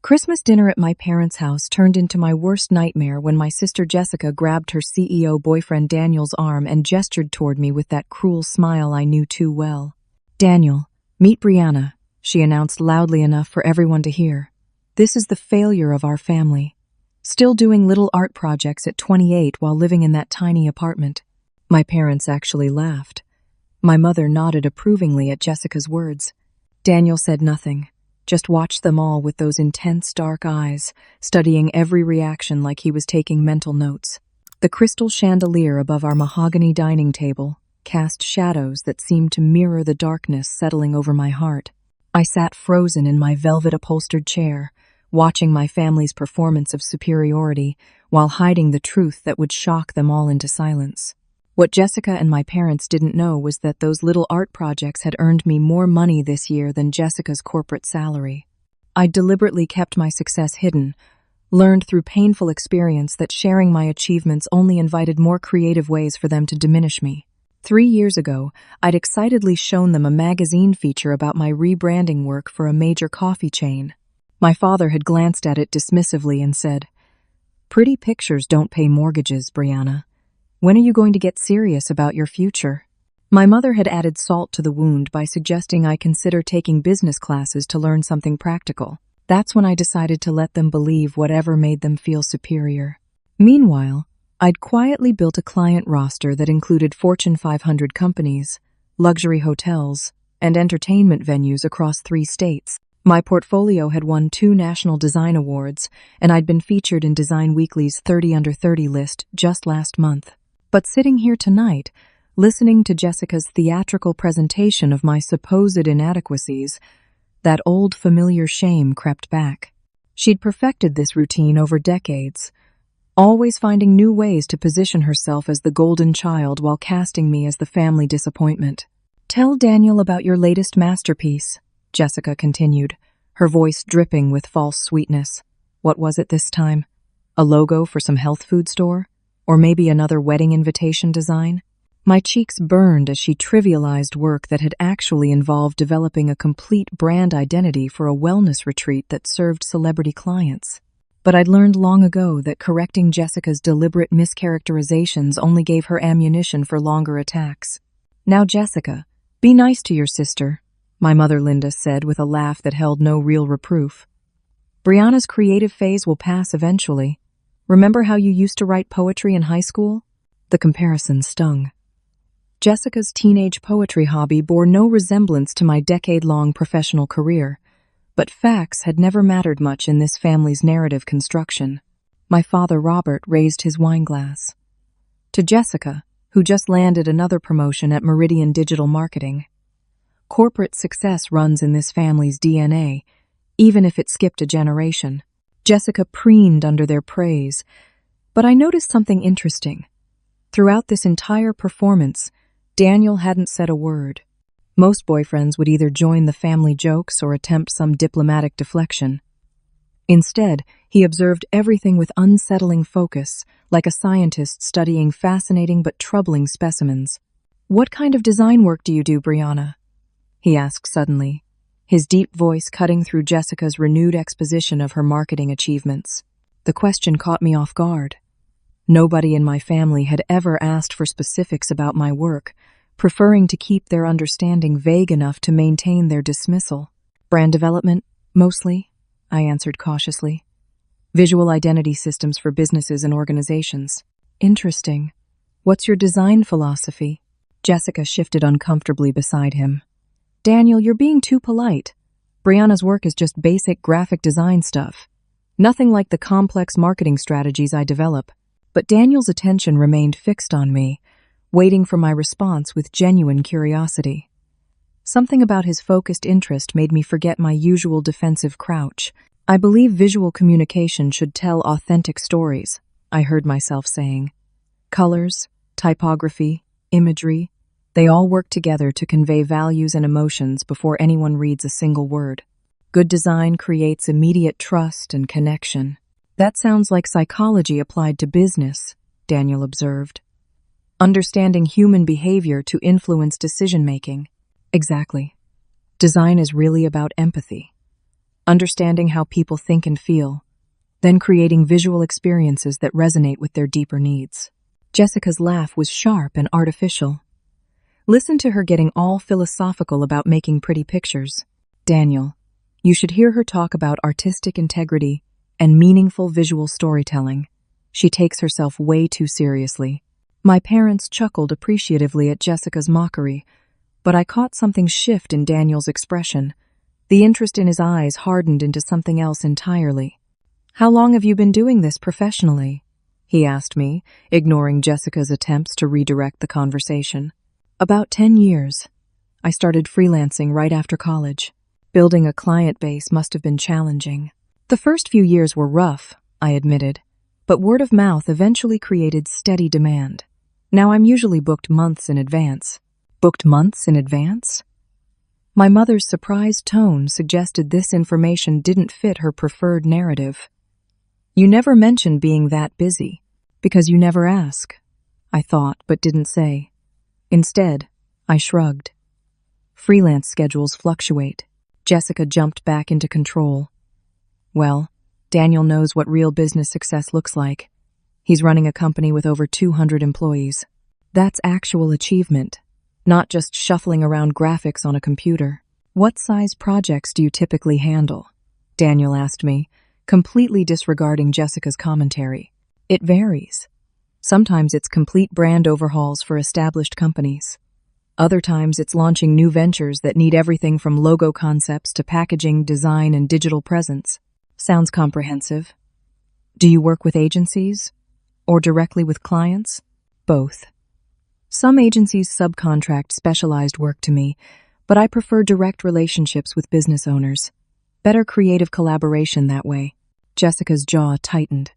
Christmas dinner at my parents' house turned into my worst nightmare when my sister Jessica grabbed her CEO boyfriend Daniel's arm and gestured toward me with that cruel smile I knew too well. "Daniel, meet Brianna," she announced loudly enough for everyone to hear. "This is the failure of our family. Still doing little art projects at 28 while living in that tiny apartment." My parents actually laughed. My mother nodded approvingly at Jessica's words. Daniel said nothing, just watched them all with those intense dark eyes, studying every reaction like he was taking mental notes. The crystal chandelier above our mahogany dining table cast shadows that seemed to mirror the darkness settling over my heart. I sat frozen in my velvet-upholstered chair, watching my family's performance of superiority while hiding the truth that would shock them all into silence. What Jessica and my parents didn't know was that those little art projects had earned me more money this year than Jessica's corporate salary. I deliberately kept my success hidden, learned through painful experience that sharing my achievements only invited more creative ways for them to diminish me. 3 years ago, I'd excitedly shown them a magazine feature about my rebranding work for a major coffee chain. My father had glanced at it dismissively and said, "Pretty pictures don't pay mortgages, Brianna. When are you going to get serious about your future?" My mother had added salt to the wound by suggesting I consider taking business classes to learn something practical. That's when I decided to let them believe whatever made them feel superior. Meanwhile, I'd quietly built a client roster that included Fortune 500 companies, luxury hotels, and entertainment venues across 3 states. My portfolio had won 2 national design awards, and I'd been featured in Design Weekly's 30 Under 30 list just last month. But sitting here tonight, listening to Jessica's theatrical presentation of my supposed inadequacies, that old familiar shame crept back. She'd perfected this routine over decades, always finding new ways to position herself as the golden child while casting me as the family disappointment. "Tell Daniel about your latest masterpiece," Jessica continued, her voice dripping with false sweetness. What was it this time? A logo for some health food store? Or maybe another wedding invitation design? My cheeks burned as she trivialized work that had actually involved developing a complete brand identity for a wellness retreat that served celebrity clients. But I'd learned long ago that correcting Jessica's deliberate mischaracterizations only gave her ammunition for longer attacks. "Now, Jessica, be nice to your sister," my mother Linda said with a laugh that held no real reproof. "Brianna's creative phase will pass eventually. Remember how you used to write poetry in high school?" The comparison stung. Jessica's teenage poetry hobby bore no resemblance to my decade-long professional career, but facts had never mattered much in this family's narrative construction. My father Robert raised his wine glass. To Jessica, who just landed another promotion at Meridian Digital Marketing. Corporate success runs in this family's DNA, even if it skipped a generation. Jessica preened under their praise, but I noticed something interesting. Throughout this entire performance, Daniel hadn't said a word. Most boyfriends would either join the family jokes or attempt some diplomatic deflection. Instead, he observed everything with unsettling focus, like a scientist studying fascinating but troubling specimens. "What kind of design work do you do, Brianna?" he asked suddenly, his deep voice cutting through Jessica's renewed exposition of her marketing achievements. The question caught me off guard. Nobody in my family had ever asked for specifics about my work, preferring to keep their understanding vague enough to maintain their dismissal. "Brand development, mostly," I answered cautiously. "Visual identity systems for businesses and organizations." "Interesting. What's your design philosophy?" Jessica shifted uncomfortably beside him. "Daniel, you're being too polite. Brianna's work is just basic graphic design stuff. Nothing like the complex marketing strategies I develop." But Daniel's attention remained fixed on me, waiting for my response with genuine curiosity. Something about his focused interest made me forget my usual defensive crouch. "I believe visual communication should tell authentic stories," I heard myself saying. "Colors, typography, imagery, they all work together to convey values and emotions before anyone reads a single word. Good design creates immediate trust and connection." "That sounds like psychology applied to business," Daniel observed. "Understanding human behavior to influence decision-making." "Exactly. Design is really about empathy. understanding how people think and feel, then creating visual experiences that resonate with their deeper needs. Jessica's laugh was sharp and artificial. Listen to her getting all philosophical about making pretty pictures. Daniel, you should hear her talk about artistic integrity and meaningful visual storytelling. She takes herself way too seriously. My parents chuckled appreciatively at Jessica's mockery, but I caught something shift in Daniel's expression. The interest in his eyes hardened into something else entirely. "How long have you been doing this professionally?" he asked me, ignoring Jessica's attempts to redirect the conversation. "About 10 years. I started freelancing right after college. Building a client base must have been challenging. The first few years were rough, I admitted, but word of mouth eventually created steady demand. Now I'm usually booked months in advance." "Booked months in advance?" My mother's surprised tone suggested this information didn't fit her preferred narrative. "You never mentioned being that busy, because you never ask," I thought but didn't say. Instead, I shrugged. "Freelance schedules fluctuate." Jessica jumped back into control. "Well, Daniel knows what real business success looks like. He's running a company with over 200 employees. That's actual achievement, not just shuffling around graphics on a computer." "What size projects do you typically handle?" Daniel asked me, completely disregarding Jessica's commentary. "It varies. Sometimes it's complete brand overhauls for established companies. Other times it's launching new ventures that need everything from logo concepts to packaging, design, and digital presence." "Sounds comprehensive. Do you work with agencies? Or directly with clients?" "Both. Some agencies subcontract specialized work to me, but I prefer direct relationships with business owners. Better creative collaboration that way." Jessica's jaw tightened.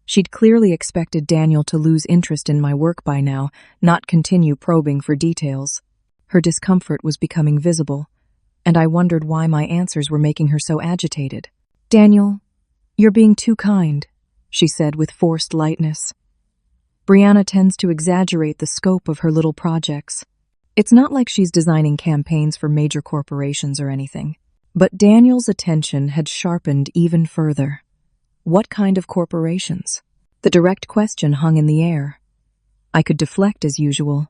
She'd clearly expected Daniel to lose interest in my work by now, not continue probing for details. Her discomfort was becoming visible, and I wondered why my answers were making her so agitated. "Daniel, you're being too kind," she said with forced lightness. "Brianna tends to exaggerate the scope of her little projects. It's not like she's designing campaigns for major corporations or anything." But Daniel's attention had sharpened even further. What kind of corporations? The direct question hung in the air. I could deflect as usual,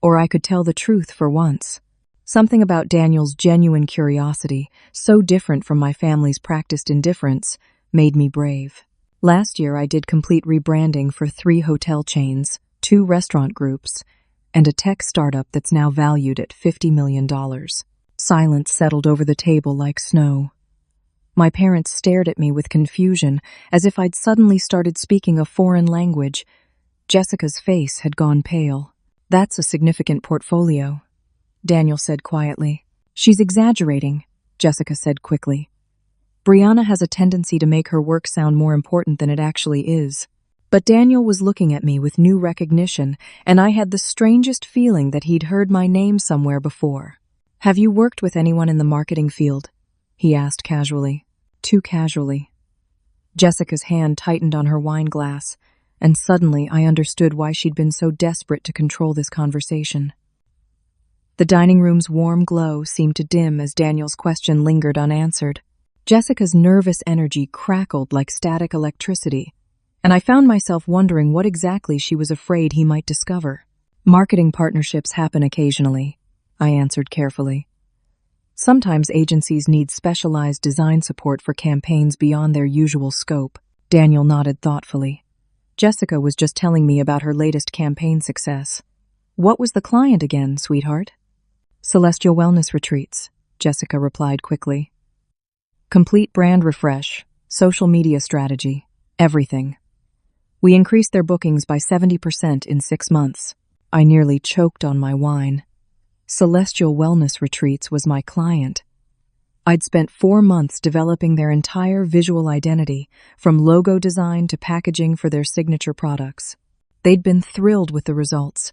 or I could tell the truth for once. Something about Daniel's genuine curiosity, so different from my family's practiced indifference, made me brave. Last year I did complete rebranding for 3 hotel chains, 2 restaurant groups, and a tech startup that's now valued at $50 million. Silence settled over the table like snow. My parents stared at me with confusion, as if I'd suddenly started speaking a foreign language. Jessica's face had gone pale. "That's a significant portfolio," Daniel said quietly. "She's exaggerating," Jessica said quickly. "Brianna has a tendency to make her work sound more important than it actually is." But Daniel was looking at me with new recognition, and I had the strangest feeling that he'd heard my name somewhere before. "Have you worked with anyone in the marketing field?" he asked casually. Too casually. Jessica's hand tightened on her wine glass, and suddenly I understood why she'd been so desperate to control this conversation. The dining room's warm glow seemed to dim as Daniel's question lingered unanswered. Jessica's nervous energy crackled like static electricity, and I found myself wondering what exactly she was afraid he might discover. "Marketing partnerships happen occasionally," I answered carefully. "Sometimes agencies need specialized design support for campaigns beyond their usual scope." Daniel nodded thoughtfully. "Jessica was just telling me about her latest campaign success." "What was the client again, sweetheart?" "Celestial Wellness Retreats," Jessica replied quickly. "Complete brand refresh, social media strategy, everything. We increased their bookings by 70% in 6 months. I nearly choked on my wine. Celestial Wellness Retreats was my client. I'd spent 4 months developing their entire visual identity, from logo design to packaging for their signature products. They'd been thrilled with the results,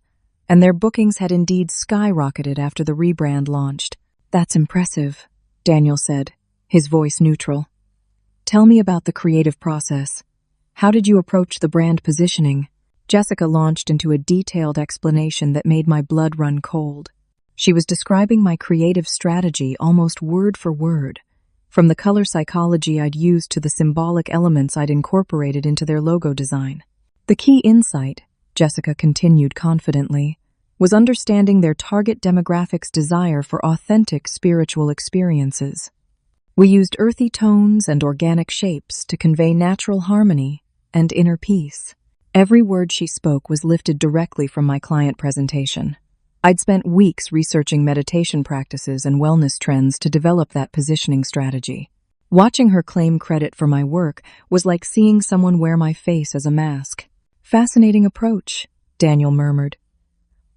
and their bookings had indeed skyrocketed after the rebrand launched. "That's impressive," Daniel said, his voice neutral. "Tell me about the creative process. How did you approach the brand positioning?" Jessica launched into a detailed explanation that made my blood run cold. She was describing my creative strategy almost word for word, from the color psychology I'd used to the symbolic elements I'd incorporated into their logo design. The key insight, Jessica continued confidently, was understanding their target demographic's desire for authentic spiritual experiences. We used earthy tones and organic shapes to convey natural harmony and inner peace. Every word she spoke was lifted directly from my client presentation. I'd spent weeks researching meditation practices and wellness trends to develop that positioning strategy. Watching her claim credit for my work was like seeing someone wear my face as a mask. "Fascinating approach," Daniel murmured.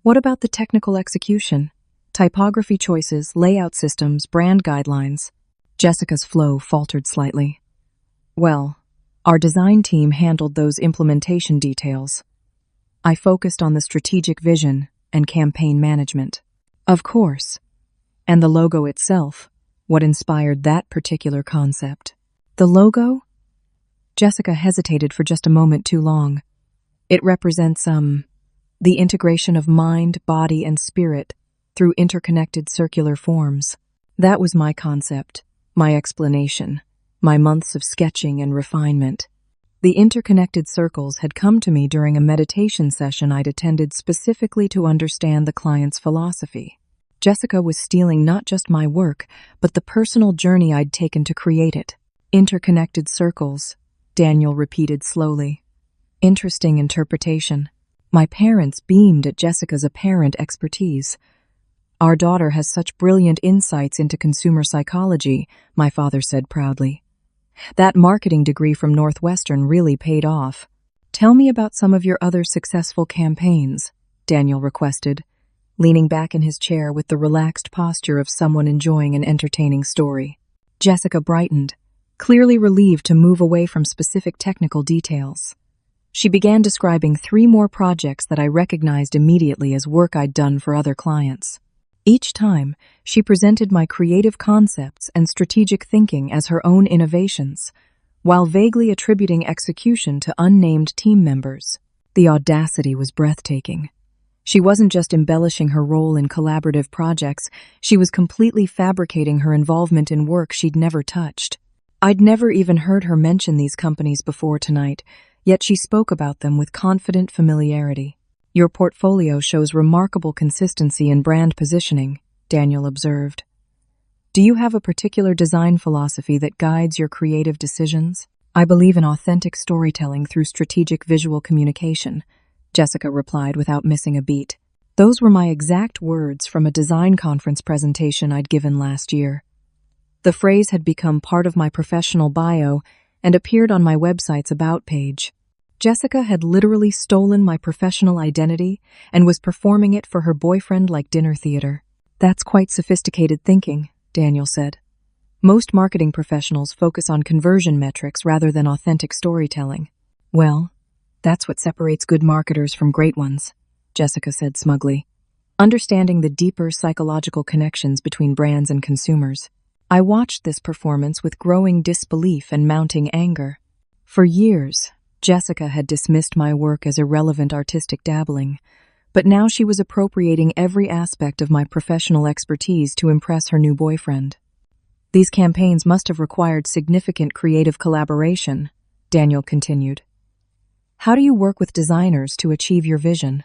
"What about the technical execution? Typography choices, layout systems, brand guidelines?" Jessica's flow faltered slightly. "Well, our design team handled those implementation details. I focused on the strategic vision and campaign management." "Of course. And the logo itself, what inspired that particular concept?" "The logo?" Jessica hesitated for just a moment too long. "It represents, the integration of mind, body, and spirit through interconnected circular forms. That was my concept, my explanation, my months of sketching and refinement. The interconnected circles had come to me during a meditation session I'd attended specifically to understand the client's philosophy. Jessica was stealing not just my work, but the personal journey I'd taken to create it. "Interconnected circles," Daniel repeated slowly. "Interesting interpretation." My parents beamed at Jessica's apparent expertise. "Our daughter has such brilliant insights into consumer psychology," my father said proudly. "That marketing degree from Northwestern really paid off." "Tell me about some of your other successful campaigns," Daniel requested, leaning back in his chair with the relaxed posture of someone enjoying an entertaining story. Jessica brightened, clearly relieved to move away from specific technical details. She began describing 3 more projects that I recognized immediately as work I'd done for other clients. Each time, she presented my creative concepts and strategic thinking as her own innovations, while vaguely attributing execution to unnamed team members. The audacity was breathtaking. She wasn't just embellishing her role in collaborative projects, she was completely fabricating her involvement in work she'd never touched. I'd never even heard her mention these companies before tonight, yet she spoke about them with confident familiarity. "Your portfolio shows remarkable consistency in brand positioning," Daniel observed. "Do you have a particular design philosophy that guides your creative decisions?" "I believe in authentic storytelling through strategic visual communication," Jessica replied without missing a beat. "Those were my exact words from a design conference presentation I'd given last year." The phrase had become part of my professional bio and appeared on my website's About page. Jessica had literally stolen my professional identity and was performing it for her boyfriend like dinner theater. "That's quite sophisticated thinking," Daniel said. "Most marketing professionals focus on conversion metrics rather than authentic storytelling." "Well, that's what separates good marketers from great ones," Jessica said smugly. "Understanding the deeper psychological connections between brands and consumers." I watched this performance with growing disbelief and mounting anger. For years, Jessica had dismissed my work as irrelevant artistic dabbling, but now she was appropriating every aspect of my professional expertise to impress her new boyfriend. "These campaigns must have required significant creative collaboration," Daniel continued. "How do you work with designers to achieve your vision?"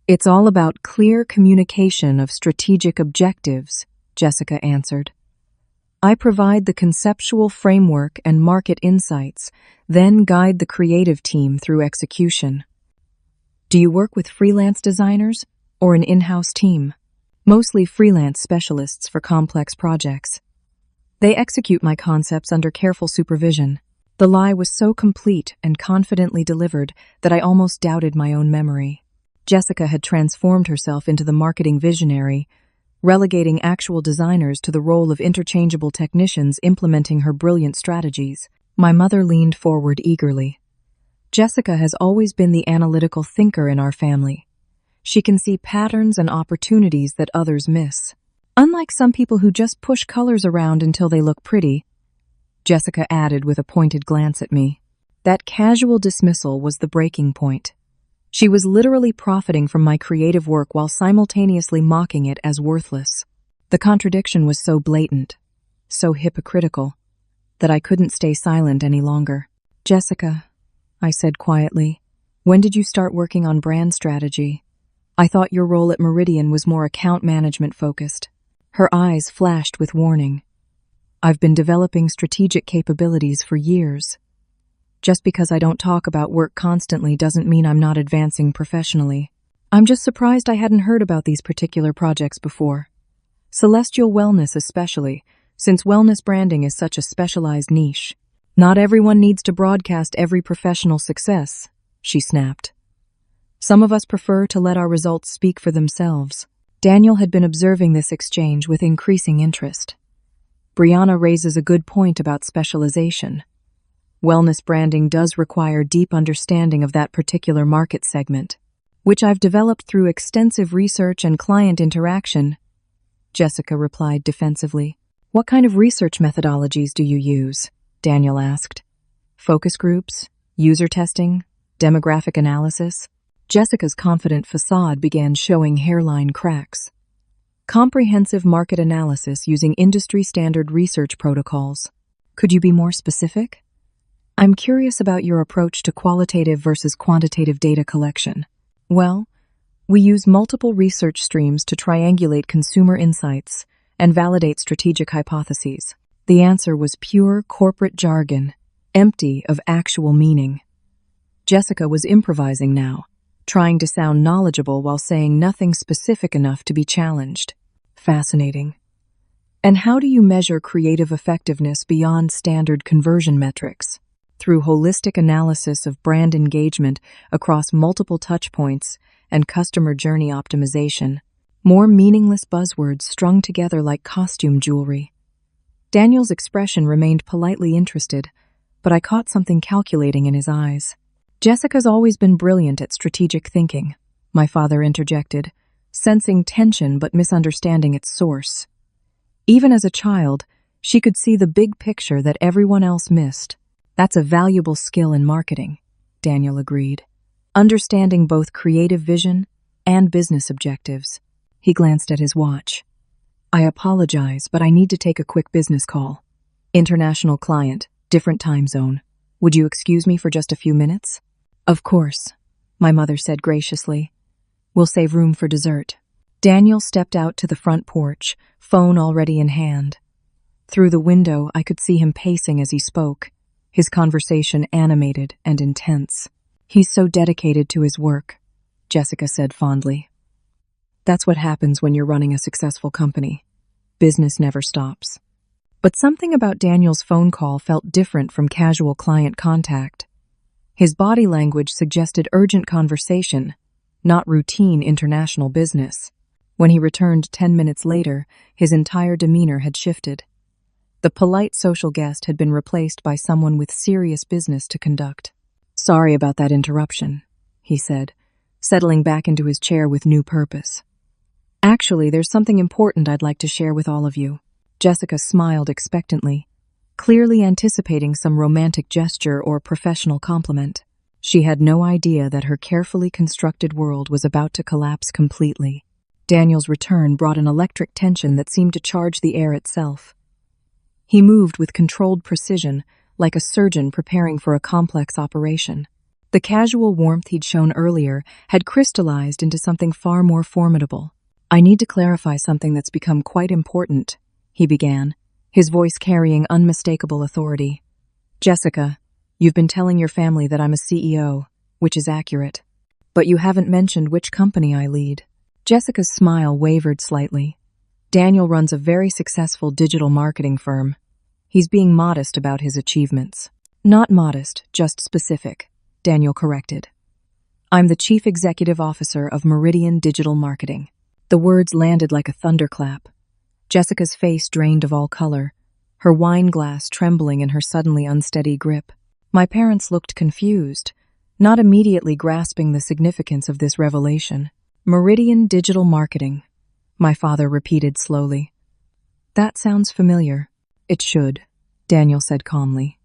"It's all about clear communication of strategic objectives," Jessica answered. "I provide the conceptual framework and market insights, then guide the creative team through execution." "Do you work with freelance designers or an in-house team?" "Mostly freelance specialists for complex projects. They execute my concepts under careful supervision." The lie was so complete and confidently delivered that I almost doubted my own memory. Jessica had transformed herself into the marketing visionary, relegating actual designers to the role of interchangeable technicians implementing her brilliant strategies. My mother leaned forward eagerly. "Jessica has always been the analytical thinker in our family. She can see patterns and opportunities that others miss. Unlike some people who just push colors around until they look pretty," Jessica added with a pointed glance at me. That casual dismissal was the breaking point. She was literally profiting from my creative work while simultaneously mocking it as worthless. The contradiction was so blatant, so hypocritical. that I couldn't stay silent any longer. "Jessica," I said quietly, "when did you start working on brand strategy? I thought your role at Meridian was more account management focused." Her eyes flashed with warning. "I've been developing strategic capabilities for years. Just because I don't talk about work constantly doesn't mean I'm not advancing professionally. I'm just surprised I hadn't heard about these particular projects before. Celestial wellness especially, since wellness branding is such a specialized niche. Not everyone needs to broadcast every professional success," she snapped. "Some of us prefer to let our results speak for themselves." Daniel had been observing this exchange with increasing interest. Brianna raises a good point about specialization. Wellness branding does require deep understanding of that particular market segment, which I've developed through extensive research and client interaction, Jessica replied defensively. "What kind of research methodologies do you use?" Daniel asked. "Focus groups, user testing, demographic analysis?" Jessica's confident facade began showing hairline cracks. "Comprehensive market analysis using industry-standard research protocols. Could you be more specific?" "I'm curious about your approach to qualitative versus quantitative data collection." "Well, we use multiple research streams to triangulate consumer insights and validate strategic hypotheses." The answer was pure corporate jargon, empty of actual meaning. Jessica was improvising now, trying to sound knowledgeable while saying nothing specific enough to be challenged. Fascinating. "And how do you measure creative effectiveness beyond standard conversion metrics?" "Through holistic analysis of brand engagement across multiple touchpoints and customer journey optimization." More meaningless buzzwords strung together like costume jewelry. Daniel's expression remained politely interested, but I caught something calculating in his eyes. "Jessica's always been brilliant at strategic thinking," my father interjected, sensing tension but misunderstanding its source. "Even as a child, she could see the big picture that everyone else missed." "That's a valuable skill in marketing," Daniel agreed. "Understanding both creative vision and business objectives." He glanced at his watch. "I apologize, but I need to take a quick business call. International client, different time zone. Would you excuse me for just a few minutes?" "Of course," my mother said graciously. "We'll save room for dessert." Daniel stepped out to the front porch, phone already in hand. Through the window, I could see him pacing as he spoke, his conversation animated and intense. "He's so dedicated to his work," Jessica said fondly. "That's what happens when you're running a successful company. Business never stops." But something about Daniel's phone call felt different from casual client contact. His body language suggested urgent conversation, not routine international business. When he returned 10 minutes later, his entire demeanor had shifted. The polite social guest had been replaced by someone with serious business to conduct. "Sorry about that interruption," he said, settling back into his chair with new purpose. "Actually, there's something important I'd like to share with all of you." Jessica smiled expectantly, clearly anticipating some romantic gesture or professional compliment. She had no idea that her carefully constructed world was about to collapse completely. Daniel's return brought an electric tension that seemed to charge the air itself. He moved with controlled precision, like a surgeon preparing for a complex operation. The casual warmth he'd shown earlier had crystallized into something far more formidable. "I need to clarify something that's become quite important," he began, his voice carrying unmistakable authority. "Jessica, you've been telling your family that I'm a CEO, which is accurate. But you haven't mentioned which company I lead." Jessica's smile wavered slightly. "Daniel runs a very successful digital marketing firm. He's being modest about his achievements." "Not modest, just specific," Daniel corrected. "I'm the Chief Executive Officer of Meridian Digital Marketing." The words landed like a thunderclap. Jessica's face drained of all color, her wine glass trembling in her suddenly unsteady grip. My parents looked confused, not immediately grasping the significance of this revelation. "Meridian Digital Marketing," my father repeated slowly. "That sounds familiar." "It should," Daniel said calmly.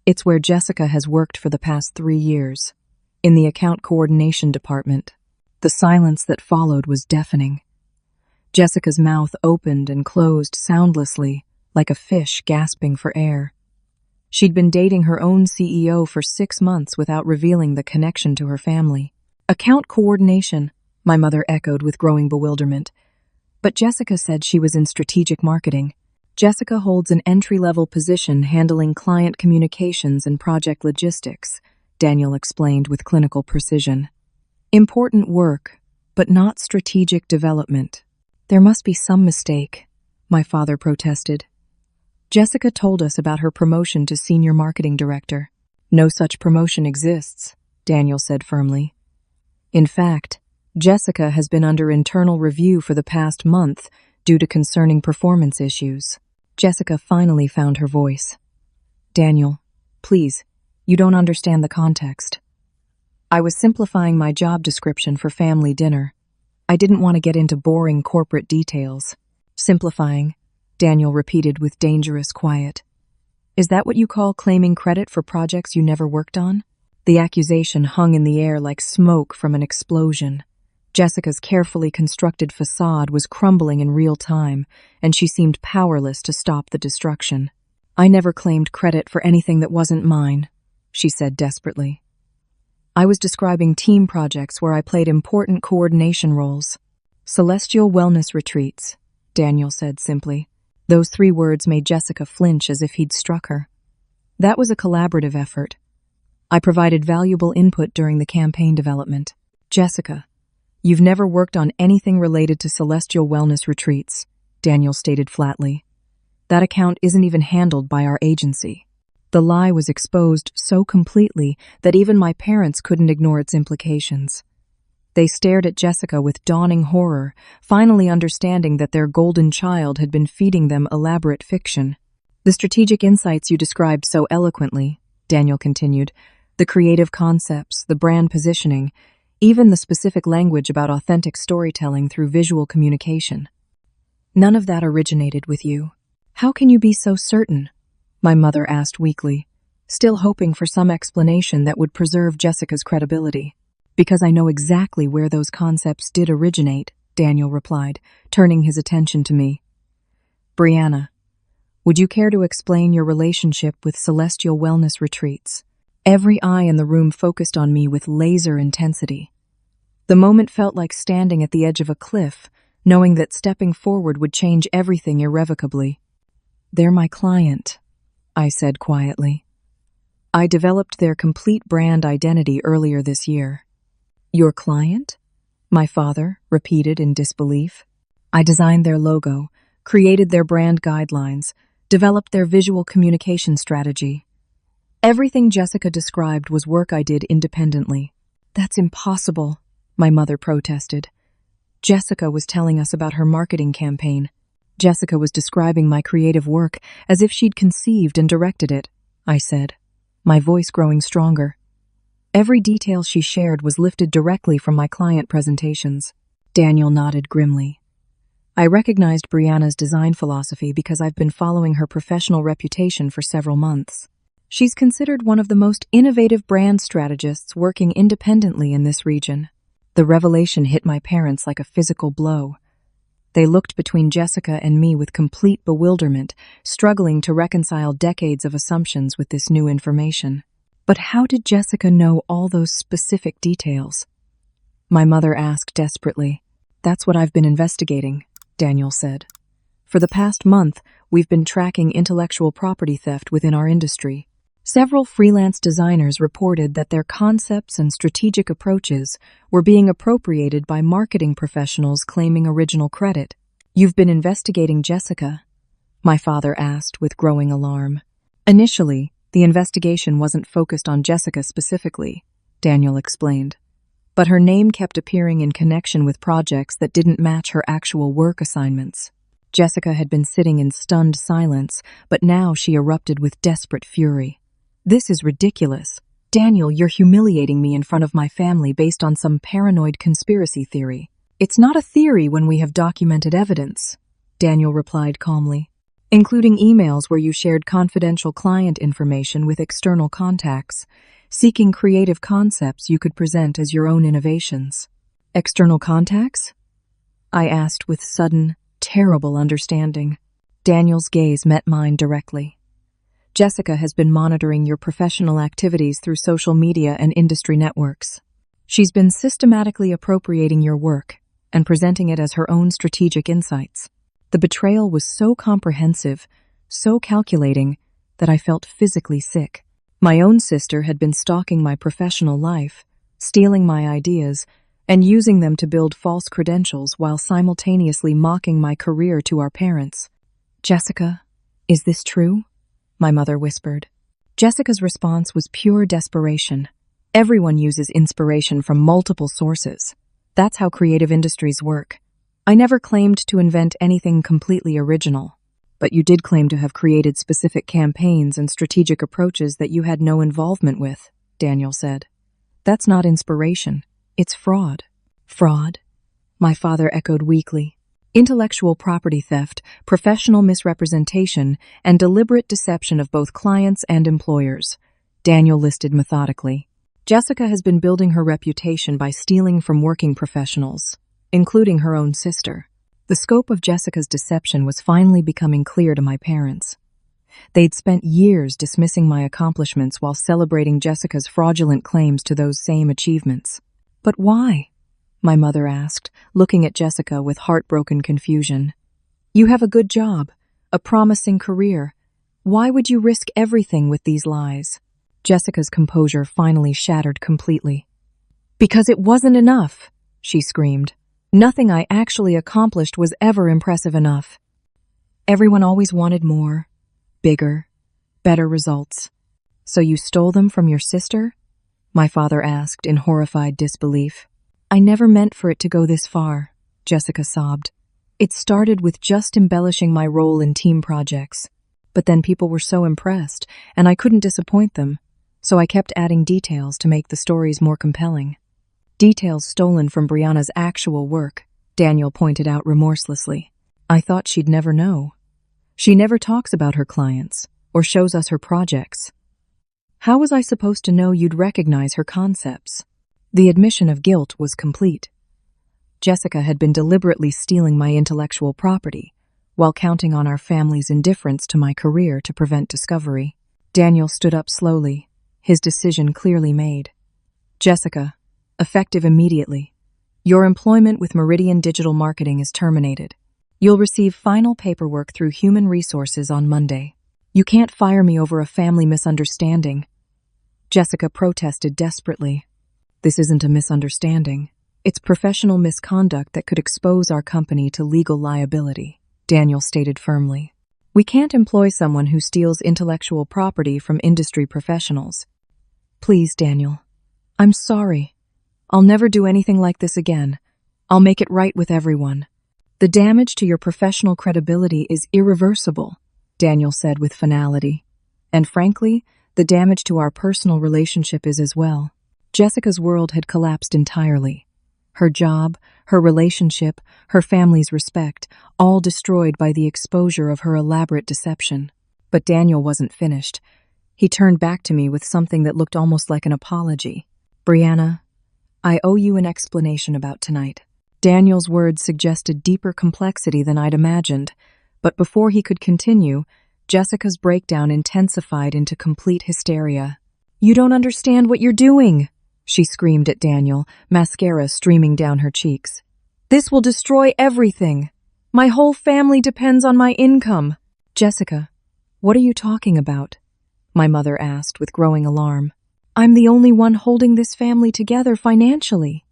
"It's where Jessica has worked for the past 3 years, in the account coordination department." The silence that followed was deafening. Jessica's mouth opened and closed soundlessly, like a fish gasping for air. She'd been dating her own CEO for 6 months without revealing the connection to her family. Account coordination, my mother echoed with growing bewilderment. But Jessica said she was in strategic marketing. Jessica holds an entry-level position handling client communications and project logistics, Daniel explained with clinical precision. Important work, but not strategic development. There must be some mistake, my father protested. Jessica told us about her promotion to senior marketing director. No such promotion exists, Daniel said firmly. In fact, Jessica has been under internal review for the past month due to concerning performance issues. Jessica finally found her voice. Daniel, please, you don't understand the context. I was simplifying my job description for family dinner. I didn't want to get into boring corporate details. Simplifying, Daniel repeated with dangerous quiet. Is that what you call claiming credit for projects you never worked on? The accusation hung in the air like smoke from an explosion. Jessica's carefully constructed facade was crumbling in real time, and she seemed powerless to stop the destruction. I never claimed credit for anything that wasn't mine, she said desperately. I was describing team projects where I played important coordination roles. Celestial wellness retreats, Daniel said simply. Those 3 words made Jessica flinch as if he'd struck her. That was a collaborative effort. I provided valuable input during the campaign development. Jessica, you've never worked on anything related to celestial wellness retreats, Daniel stated flatly. That account isn't even handled by our agency. The lie was exposed so completely that even my parents couldn't ignore its implications. They stared at Jessica with dawning horror, finally understanding that their golden child had been feeding them elaborate fiction. The strategic insights you described so eloquently, Daniel continued, the creative concepts, the brand positioning, even the specific language about authentic storytelling through visual communication. None of that originated with you. How can you be so certain? My mother asked weakly, still hoping for some explanation that would preserve Jessica's credibility. Because I know exactly where those concepts did originate, Daniel replied, turning his attention to me. Brianna, would you care to explain your relationship with celestial wellness retreats? Every eye in the room focused on me with laser intensity. The moment felt like standing at the edge of a cliff, knowing that stepping forward would change everything irrevocably. They're my client, I said quietly. I developed their complete brand identity earlier this year. Your client? My father repeated in disbelief. I designed their logo, created their brand guidelines, developed their visual communication strategy. Everything Jessica described was work I did independently. That's impossible, my mother protested. Jessica was telling us about her marketing campaign. Jessica was describing my creative work as if she'd conceived and directed it, I said, my voice growing stronger. Every detail she shared was lifted directly from my client presentations. Daniel nodded grimly. I recognized Brianna's design philosophy because I've been following her professional reputation for several months. She's considered one of the most innovative brand strategists working independently in this region. The revelation hit my parents like a physical blow. They looked between Jessica and me with complete bewilderment, struggling to reconcile decades of assumptions with this new information. But how did Jessica know all those specific details? My mother asked desperately. That's what I've been investigating, Daniel said. For the past month, we've been tracking intellectual property theft within our industry. Several freelance designers reported that their concepts and strategic approaches were being appropriated by marketing professionals claiming original credit. You've been investigating Jessica? My father asked with growing alarm. Initially, the investigation wasn't focused on Jessica specifically, Daniel explained. But her name kept appearing in connection with projects that didn't match her actual work assignments. Jessica had been sitting in stunned silence, but now she erupted with desperate fury. This is ridiculous. Daniel, you're humiliating me in front of my family based on some paranoid conspiracy theory. It's not a theory when we have documented evidence, Daniel replied calmly, including emails where you shared confidential client information with external contacts, seeking creative concepts you could present as your own innovations. External contacts? I asked with sudden, terrible understanding. Daniel's gaze met mine directly. Jessica has been monitoring your professional activities through social media and industry networks. She's been systematically appropriating your work and presenting it as her own strategic insights. The betrayal was so comprehensive, so calculating, that I felt physically sick. My own sister had been stalking my professional life, stealing my ideas, and using them to build false credentials while simultaneously mocking my career to our parents. "Jessica, is this true?" my mother whispered. Jessica's response was pure desperation. Everyone uses inspiration from multiple sources. That's how creative industries work. I never claimed to invent anything completely original, but you did claim to have created specific campaigns and strategic approaches that you had no involvement with, Daniel said. That's not inspiration. It's fraud. Fraud? My father echoed weakly. Intellectual property theft, professional misrepresentation, and deliberate deception of both clients and employers, Daniel listed methodically. Jessica has been building her reputation by stealing from working professionals, including her own sister. The scope of Jessica's deception was finally becoming clear to my parents. They'd spent years dismissing my accomplishments while celebrating Jessica's fraudulent claims to those same achievements. But why? My mother asked, looking at Jessica with heartbroken confusion. You have a good job, a promising career. Why would you risk everything with these lies? Jessica's composure finally shattered completely. Because it wasn't enough, she screamed. Nothing I actually accomplished was ever impressive enough. Everyone always wanted more, bigger, better results. So you stole them from your sister? My father asked in horrified disbelief. I never meant for it to go this far, Jessica sobbed. It started with just embellishing my role in team projects. But then people were so impressed, and I couldn't disappoint them, so I kept adding details to make the stories more compelling. Details stolen from Brianna's actual work, Daniel pointed out remorselessly. I thought she'd never know. She never talks about her clients or shows us her projects. How was I supposed to know you'd recognize her concepts? The admission of guilt was complete. Jessica had been deliberately stealing my intellectual property while counting on our family's indifference to my career to prevent discovery. Daniel stood up slowly, his decision clearly made. Jessica, effective immediately. Your employment with Meridian Digital Marketing is terminated. You'll receive final paperwork through Human Resources on Monday. You can't fire me over a family misunderstanding. Jessica protested desperately. This isn't a misunderstanding. It's professional misconduct that could expose our company to legal liability, Daniel stated firmly. We can't employ someone who steals intellectual property from industry professionals. Please, Daniel. I'm sorry. I'll never do anything like this again. I'll make it right with everyone. The damage to your professional credibility is irreversible, Daniel said with finality. And frankly, the damage to our personal relationship is as well. Jessica's world had collapsed entirely. Her job, her relationship, her family's respect, all destroyed by the exposure of her elaborate deception. But Daniel wasn't finished. He turned back to me with something that looked almost like an apology. Brianna, I owe you an explanation about tonight. Daniel's words suggested deeper complexity than I'd imagined, but before he could continue, Jessica's breakdown intensified into complete hysteria. You don't understand what you're doing, she screamed at Daniel, mascara streaming down her cheeks. This will destroy everything. My whole family depends on my income. Jessica, what are you talking about? My mother asked with growing alarm. I'm the only one holding this family together financially.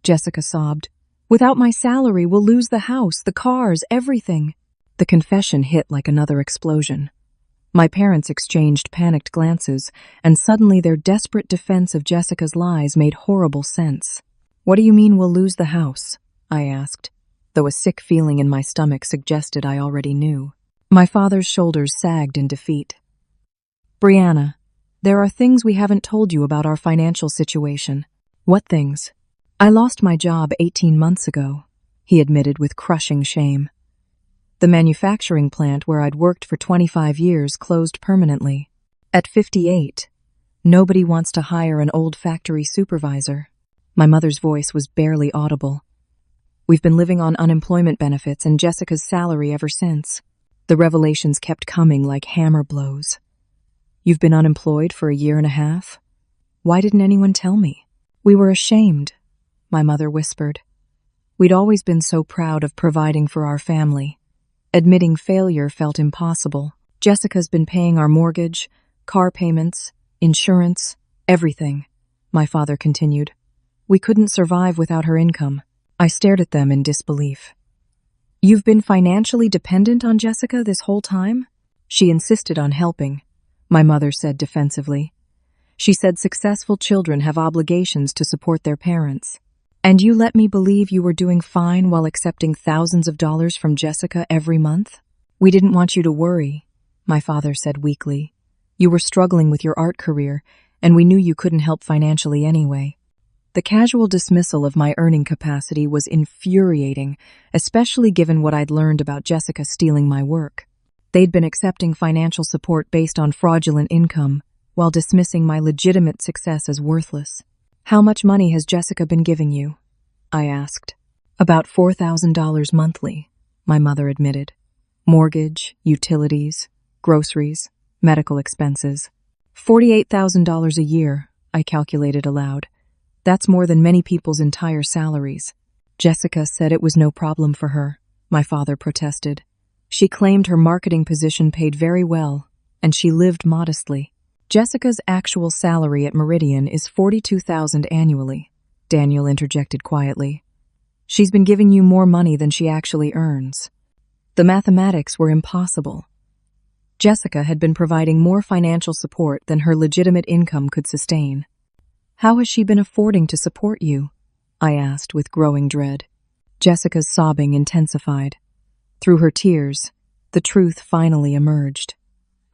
Jessica sobbed. Without my salary, we'll lose the house, the cars, everything. The confession hit like another explosion. My parents exchanged panicked glances, and suddenly their desperate defense of Jessica's lies made horrible sense. What do you mean we'll lose the house? I asked, though a sick feeling in my stomach suggested I already knew. My father's shoulders sagged in defeat. Brianna, there are things we haven't told you about our financial situation. What things? I lost my job 18 months ago, he admitted with crushing shame. The manufacturing plant where I'd worked for 25 years closed permanently. At 58, nobody wants to hire an old factory supervisor. My mother's voice was barely audible. We've been living on unemployment benefits and Jessica's salary ever since. The revelations kept coming like hammer blows. You've been unemployed for a year and a half? Why didn't anyone tell me? We were ashamed, my mother whispered. We'd always been so proud of providing for our family. Admitting failure felt impossible. Jessica's been paying our mortgage, car payments, insurance, everything, my father continued. We couldn't survive without her income. I stared at them in disbelief. You've been financially dependent on Jessica this whole time? She insisted on helping, my mother said defensively. She said successful children have obligations to support their parents. And you let me believe you were doing fine while accepting thousands of dollars from Jessica every month? We didn't want you to worry, my father said weakly. You were struggling with your art career, and we knew you couldn't help financially anyway. The casual dismissal of my earning capacity was infuriating, especially given what I'd learned about Jessica stealing my work. They'd been accepting financial support based on fraudulent income, while dismissing my legitimate success as worthless. How much money has Jessica been giving you? I asked. About $4,000 monthly, my mother admitted. Mortgage, utilities, groceries, medical expenses. $48,000 a year, I calculated aloud. That's more than many people's entire salaries. Jessica said it was no problem for her, my father protested. She claimed her marketing position paid very well, and she lived modestly. Jessica's actual salary at Meridian is $42,000 annually, Daniel interjected quietly. She's been giving you more money than she actually earns. The mathematics were impossible. Jessica had been providing more financial support than her legitimate income could sustain. How has she been affording to support you? I asked with growing dread. Jessica's sobbing intensified. Through her tears, the truth finally emerged.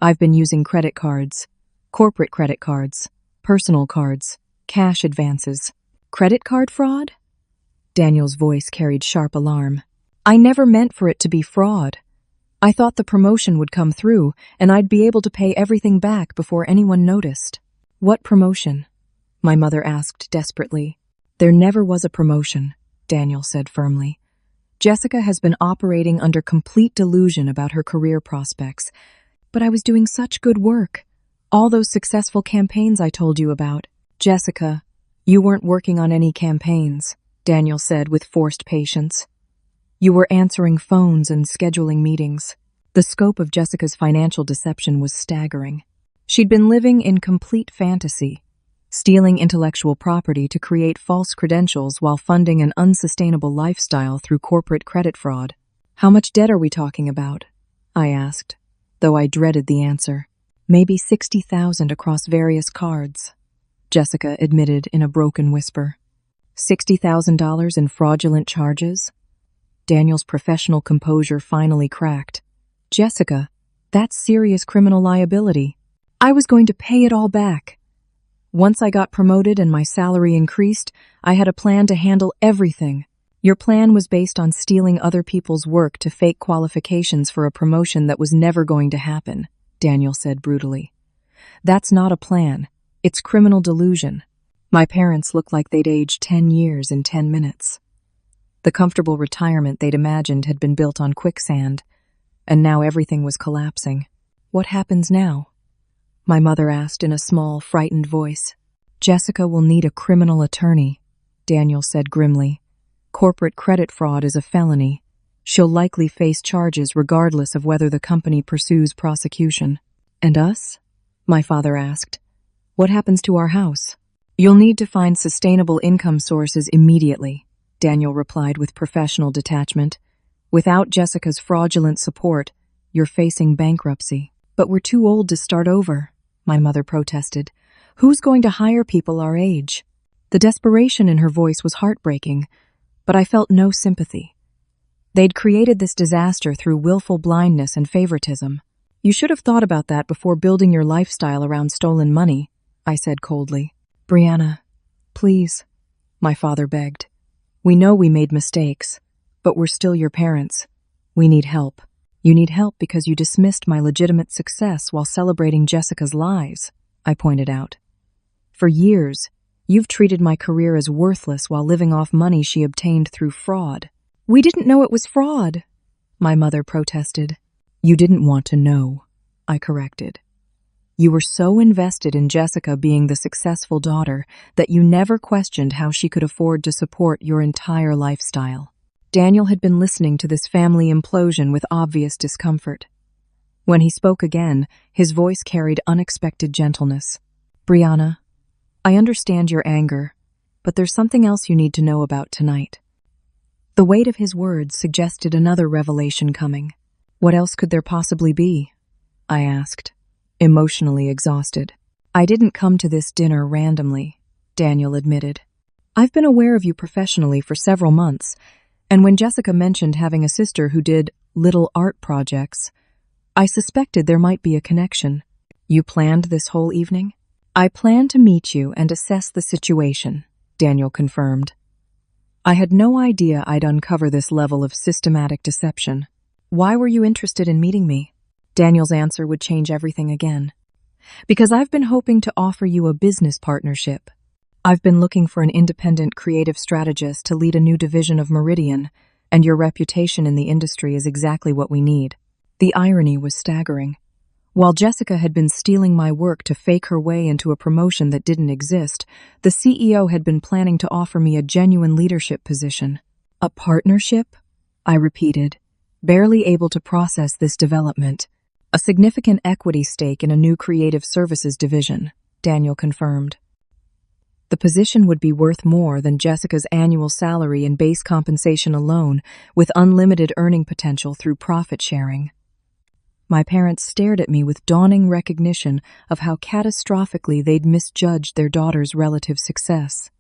I've been using credit cards. Corporate credit cards, personal cards, cash advances. Credit card fraud? Daniel's voice carried sharp alarm. I never meant for it to be fraud. I thought the promotion would come through and I'd be able to pay everything back before anyone noticed. What promotion? My mother asked desperately. There never was a promotion, Daniel said firmly. Jessica has been operating under complete delusion about her career prospects. But I was doing such good work. All those successful campaigns I told you about. Jessica, you weren't working on any campaigns, Daniel said with forced patience. You were answering phones and scheduling meetings. The scope of Jessica's financial deception was staggering. She'd been living in complete fantasy, stealing intellectual property to create false credentials while funding an unsustainable lifestyle through corporate credit fraud. How much debt are we talking about? I asked, though I dreaded the answer. Maybe $60,000 across various cards, Jessica admitted in a broken whisper. $60,000 in fraudulent charges? Daniel's professional composure finally cracked. Jessica, that's serious criminal liability. I was going to pay it all back. Once I got promoted and my salary increased, I had a plan to handle everything. Your plan was based on stealing other people's work to fake qualifications for a promotion that was never going to happen, Daniel said brutally. That's not a plan. It's criminal delusion. My parents looked like they'd aged 10 years in 10 minutes. The comfortable retirement they'd imagined had been built on quicksand, and now everything was collapsing. What happens now? My mother asked in a small, frightened voice. Jessica will need a criminal attorney, Daniel said grimly. Corporate credit fraud is a felony. She'll likely face charges regardless of whether the company pursues prosecution. And us? My father asked. What happens to our house? You'll need to find sustainable income sources immediately, Daniel replied with professional detachment. Without Jessica's fraudulent support, you're facing bankruptcy. But we're too old to start over, my mother protested. Who's going to hire people our age? The desperation in her voice was heartbreaking, but I felt no sympathy. They'd created this disaster through willful blindness and favoritism. You should have thought about that before building your lifestyle around stolen money, I said coldly. Brianna, please, my father begged. We know we made mistakes, but we're still your parents. We need help. You need help because you dismissed my legitimate success while celebrating Jessica's lies, I pointed out. For years, you've treated my career as worthless while living off money she obtained through fraud. We didn't know it was fraud, my mother protested. You didn't want to know, I corrected. You were so invested in Jessica being the successful daughter that you never questioned how she could afford to support your entire lifestyle. Daniel had been listening to this family implosion with obvious discomfort. When he spoke again, his voice carried unexpected gentleness. Brianna, I understand your anger, but there's something else you need to know about tonight. The weight of his words suggested another revelation coming. What else could there possibly be? I asked, emotionally exhausted. I didn't come to this dinner randomly, Daniel admitted. I've been aware of you professionally for several months, and when Jessica mentioned having a sister who did little art projects, I suspected there might be a connection. You planned this whole evening? I planned to meet you and assess the situation, Daniel confirmed. I had no idea I'd uncover this level of systematic deception. Why were you interested in meeting me? Daniel's answer would change everything again. Because I've been hoping to offer you a business partnership. I've been looking for an independent creative strategist to lead a new division of Meridian, and your reputation in the industry is exactly what we need. The irony was staggering. While Jessica had been stealing my work to fake her way into a promotion that didn't exist, the CEO had been planning to offer me a genuine leadership position. A partnership? I repeated, barely able to process this development. A significant equity stake in a new creative services division, Daniel confirmed. The position would be worth more than Jessica's annual salary and base compensation alone, with unlimited earning potential through profit sharing. My parents stared at me with dawning recognition of how catastrophically they'd misjudged their daughter's relative success.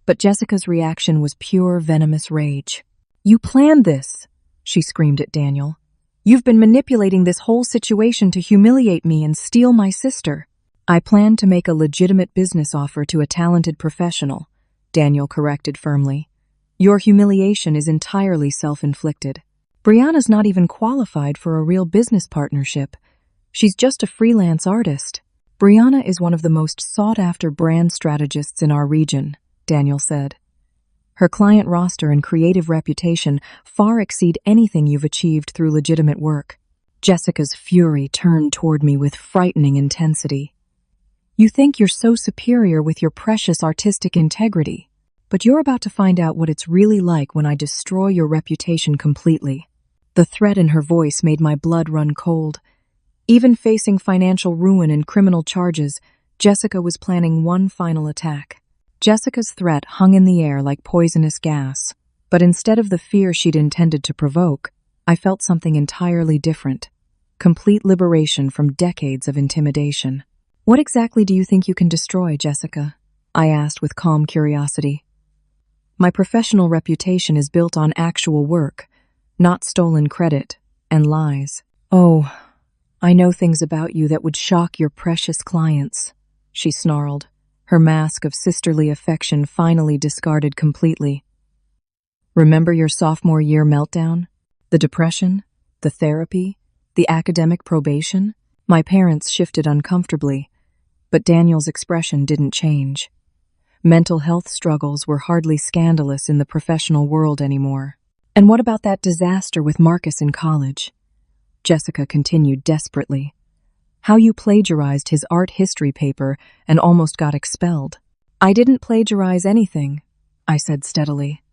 But Jessica's reaction was pure venomous rage. You planned this, she screamed at Daniel. You've been manipulating this whole situation to humiliate me and steal my sister. I planned to make a legitimate business offer to a talented professional, Daniel corrected firmly. Your humiliation is entirely self-inflicted. Brianna's not even qualified for a real business partnership. She's just a freelance artist. Brianna is one of the most sought-after brand strategists in our region, Daniel said. Her client roster and creative reputation far exceed anything you've achieved through legitimate work. Jessica's fury turned toward me with frightening intensity. You think you're so superior with your precious artistic integrity, but you're about to find out what it's really like when I destroy your reputation completely. The threat in her voice made my blood run cold. Even facing financial ruin and criminal charges, Jessica was planning one final attack. Jessica's threat hung in the air like poisonous gas, but instead of the fear she'd intended to provoke, I felt something entirely different. Complete liberation from decades of intimidation. What exactly do you think you can destroy, Jessica? I asked with calm curiosity. My professional reputation is built on actual work, not stolen credit and lies. Oh, I know things about you that would shock your precious clients, she snarled, her mask of sisterly affection finally discarded completely. Remember your sophomore year meltdown? The depression? The therapy? The academic probation? My parents shifted uncomfortably, but Daniel's expression didn't change. Mental health struggles were hardly scandalous in the professional world anymore. And what about that disaster with Marcus in college? Jessica continued desperately. How you plagiarized his art history paper and almost got expelled. I didn't plagiarize anything, I said steadily.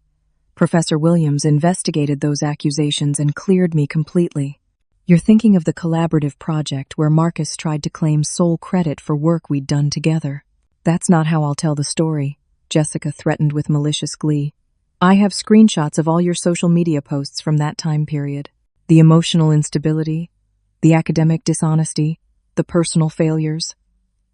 Professor Williams investigated those accusations and cleared me completely. You're thinking of the collaborative project where Marcus tried to claim sole credit for work we'd done together. That's not how I'll tell the story, Jessica threatened with malicious glee. I have screenshots of all your social media posts from that time period. The emotional instability, the academic dishonesty, the personal failures.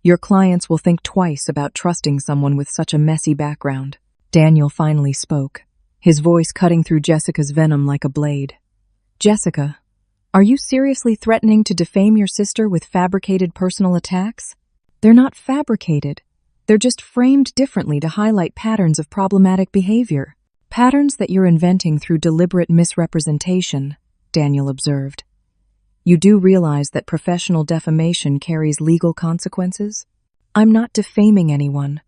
Your clients will think twice about trusting someone with such a messy background. Daniel finally spoke, his voice cutting through Jessica's venom like a blade. Jessica, are you seriously threatening to defame your sister with fabricated personal attacks? They're not fabricated. They're just framed differently to highlight patterns of problematic behavior. Patterns that you're inventing through deliberate misrepresentation, Daniel observed. You do realize that professional defamation carries legal consequences? I'm not defaming anyone.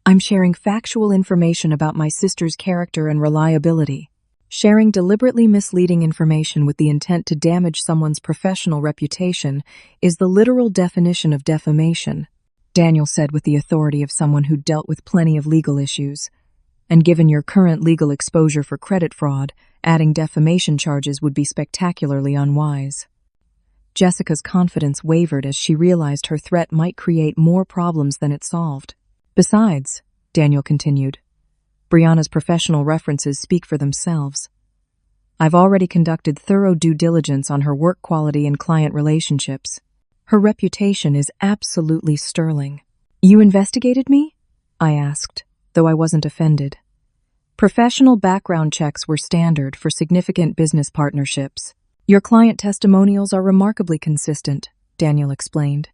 I'm sharing factual information about my sister's character and reliability. Sharing deliberately misleading information with the intent to damage someone's professional reputation is the literal definition of defamation, Daniel said with the authority of someone who dealt with plenty of legal issues. And given your current legal exposure for credit fraud, adding defamation charges would be spectacularly unwise. Jessica's confidence wavered as she realized her threat might create more problems than it solved. Besides, Daniel continued, Brianna's professional references speak for themselves. I've already conducted thorough due diligence on her work quality and client relationships. Her reputation is absolutely sterling. You investigated me? I asked, though I wasn't offended. Professional background checks were standard for significant business partnerships. Your client testimonials are remarkably consistent, Daniel explained.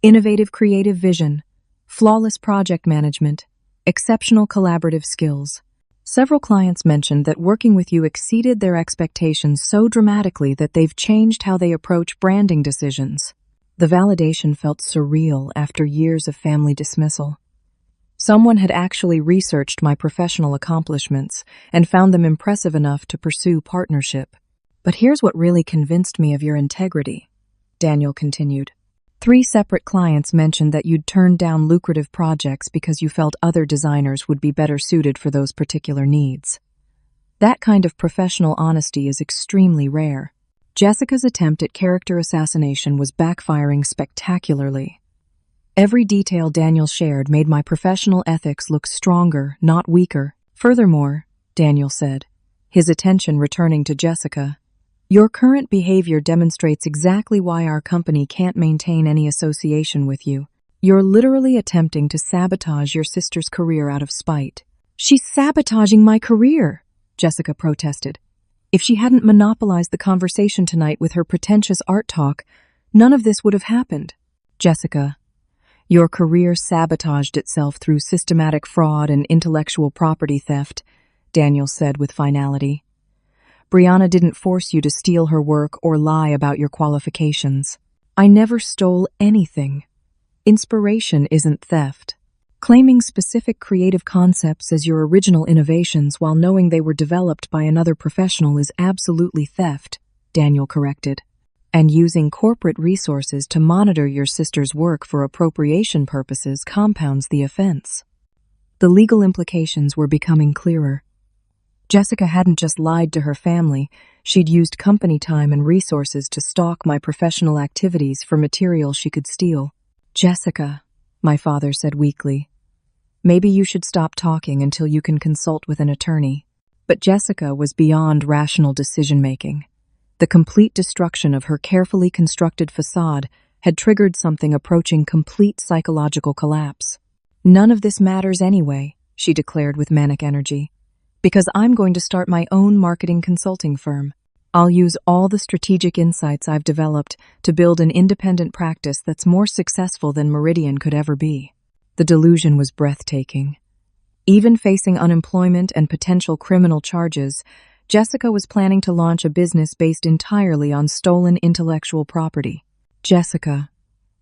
Innovative creative vision, flawless project management, exceptional collaborative skills. Several clients mentioned that working with you exceeded their expectations so dramatically that they've changed how they approach branding decisions. The validation felt surreal after years of family dismissal. Someone had actually researched my professional accomplishments and found them impressive enough to pursue partnership. But here's what really convinced me of your integrity, Daniel continued. 3 separate clients mentioned that you'd turned down lucrative projects because you felt other designers would be better suited for those particular needs. That kind of professional honesty is extremely rare. Jessica's attempt at character assassination was backfiring spectacularly. Every detail Daniel shared made my professional ethics look stronger, not weaker. Furthermore, Daniel said, his attention returning to Jessica, your current behavior demonstrates exactly why our company can't maintain any association with you. You're literally attempting to sabotage your sister's career out of spite. She's sabotaging my career, Jessica protested. If she hadn't monopolized the conversation tonight with her pretentious art talk, none of this would have happened. Jessica, your career sabotaged itself through systematic fraud and intellectual property theft, Daniel said with finality. Brianna didn't force you to steal her work or lie about your qualifications. I never stole anything. Inspiration isn't theft. Claiming specific creative concepts as your original innovations while knowing they were developed by another professional is absolutely theft, Daniel corrected. And using corporate resources to monitor your sister's work for appropriation purposes compounds the offense. The legal implications were becoming clearer. Jessica hadn't just lied to her family, she'd used company time and resources to stalk my professional activities for material she could steal. Jessica, my father said weakly, maybe you should stop talking until you can consult with an attorney. But Jessica was beyond rational decision-making. The complete destruction of her carefully constructed facade had triggered something approaching complete psychological collapse. None of this matters anyway, she declared with manic energy. Because I'm going to start my own marketing consulting firm. I'll use all the strategic insights I've developed to build an independent practice that's more successful than Meridian could ever be. The delusion was breathtaking. Even facing unemployment and potential criminal charges, Jessica was planning to launch a business based entirely on stolen intellectual property. Jessica,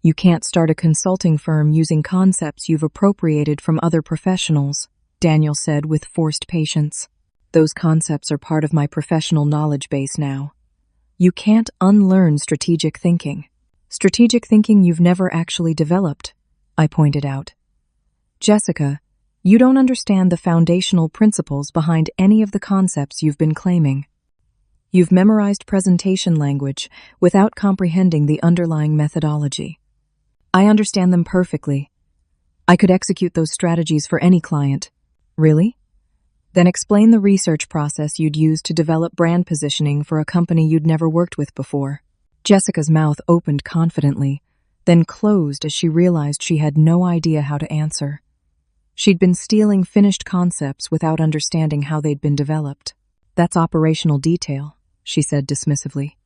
you can't start a consulting firm using concepts you've appropriated from other professionals, Daniel said with forced patience. Those concepts are part of my professional knowledge base now. You can't unlearn strategic thinking. Strategic thinking you've never actually developed, I pointed out. Jessica, you don't understand the foundational principles behind any of the concepts you've been claiming. You've memorized presentation language without comprehending the underlying methodology. I understand them perfectly. I could execute those strategies for any client. Really? Then explain the research process you'd use to develop brand positioning for a company you'd never worked with before. Jessica's mouth opened confidently, then closed as she realized she had no idea how to answer. She'd been stealing finished concepts without understanding how they'd been developed. That's operational detail, she said dismissively.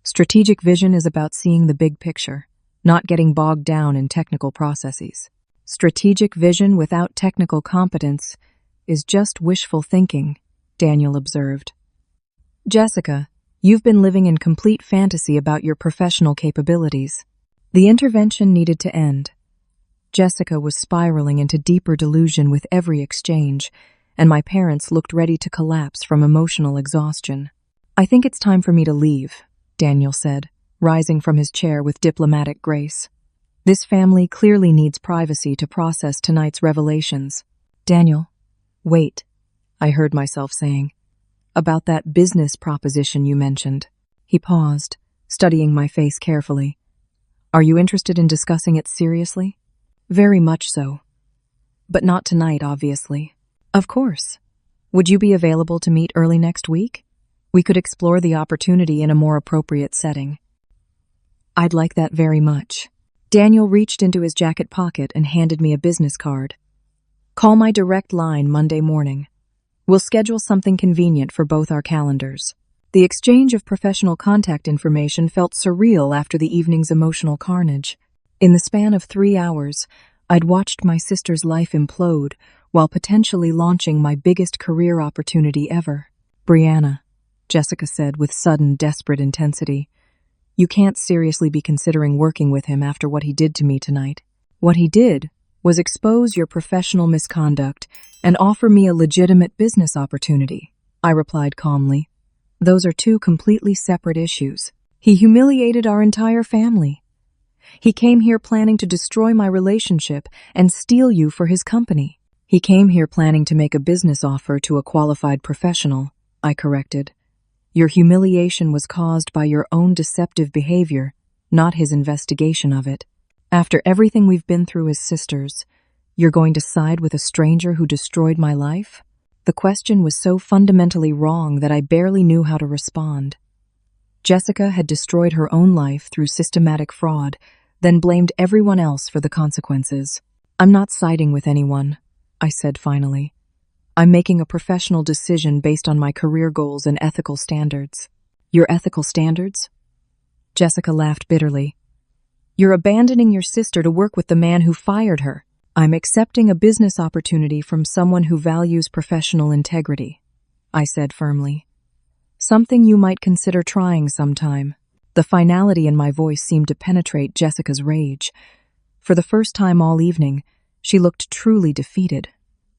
Strategic vision is about seeing the big picture, not getting bogged down in technical processes. Strategic vision without technical competence is just wishful thinking, Daniel observed. Jessica, you've been living in complete fantasy about your professional capabilities. The intervention needed to end. Jessica was spiraling into deeper delusion with every exchange, and my parents looked ready to collapse from emotional exhaustion. "I think it's time for me to leave," Daniel said, rising from his chair with diplomatic grace. "This family clearly needs privacy to process tonight's revelations." "Daniel, wait," I heard myself saying. "About that business proposition you mentioned." He paused, studying my face carefully. "Are you interested in discussing it seriously?" "Very much so. But not tonight, obviously." "Of course. Would you be available to meet early next week? We could explore the opportunity in a more appropriate setting." "I'd like that very much." Daniel reached into his jacket pocket and handed me a business card. "Call my direct line Monday morning. We'll schedule something convenient for both our calendars." The exchange of professional contact information felt surreal after the evening's emotional carnage. In the span of 3 hours, I'd watched my sister's life implode while potentially launching my biggest career opportunity ever. "Brianna," Jessica said with sudden, desperate intensity, "you can't seriously be considering working with him after what he did to me tonight. What he did was expose your professional misconduct and offer me a legitimate business opportunity," I replied calmly. "Those are two completely separate issues. He humiliated our entire family. He came here planning to destroy my relationship and steal you for his company." "He came here planning to make a business offer to a qualified professional," I corrected. "Your humiliation was caused by your own deceptive behavior, not his investigation of it. After everything we've been through as sisters, you're going to side with a stranger who destroyed my life?" The question was so fundamentally wrong that I barely knew how to respond. Jessica had destroyed her own life through systematic fraud, then blamed everyone else for the consequences. "I'm not siding with anyone," I said finally. "I'm making a professional decision based on my career goals and ethical standards." "Your ethical standards?" Jessica laughed bitterly. "You're abandoning your sister to work with the man who fired her." "I'm accepting a business opportunity from someone who values professional integrity," I said firmly. "Something you might consider trying sometime." The finality in my voice seemed to penetrate Jessica's rage. For the first time all evening, she looked truly defeated,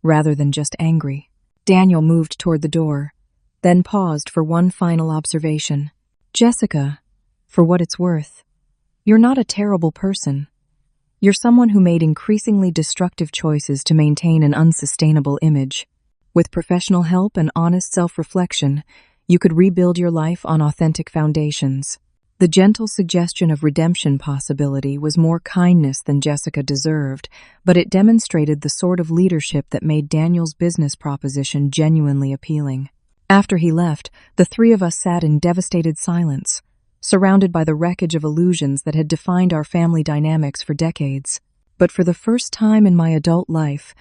rather than just angry. Daniel moved toward the door, then paused for one final observation. "Jessica, for what it's worth, you're not a terrible person. You're someone who made increasingly destructive choices to maintain an unsustainable image. With professional help and honest self-reflection, you could rebuild your life on authentic foundations." The gentle suggestion of redemption possibility was more kindness than Jessica deserved, but it demonstrated the sort of leadership that made Daniel's business proposition genuinely appealing. After he left, the three of us sat in devastated silence, surrounded by the wreckage of illusions that had defined our family dynamics for decades. But for the first time in my adult life,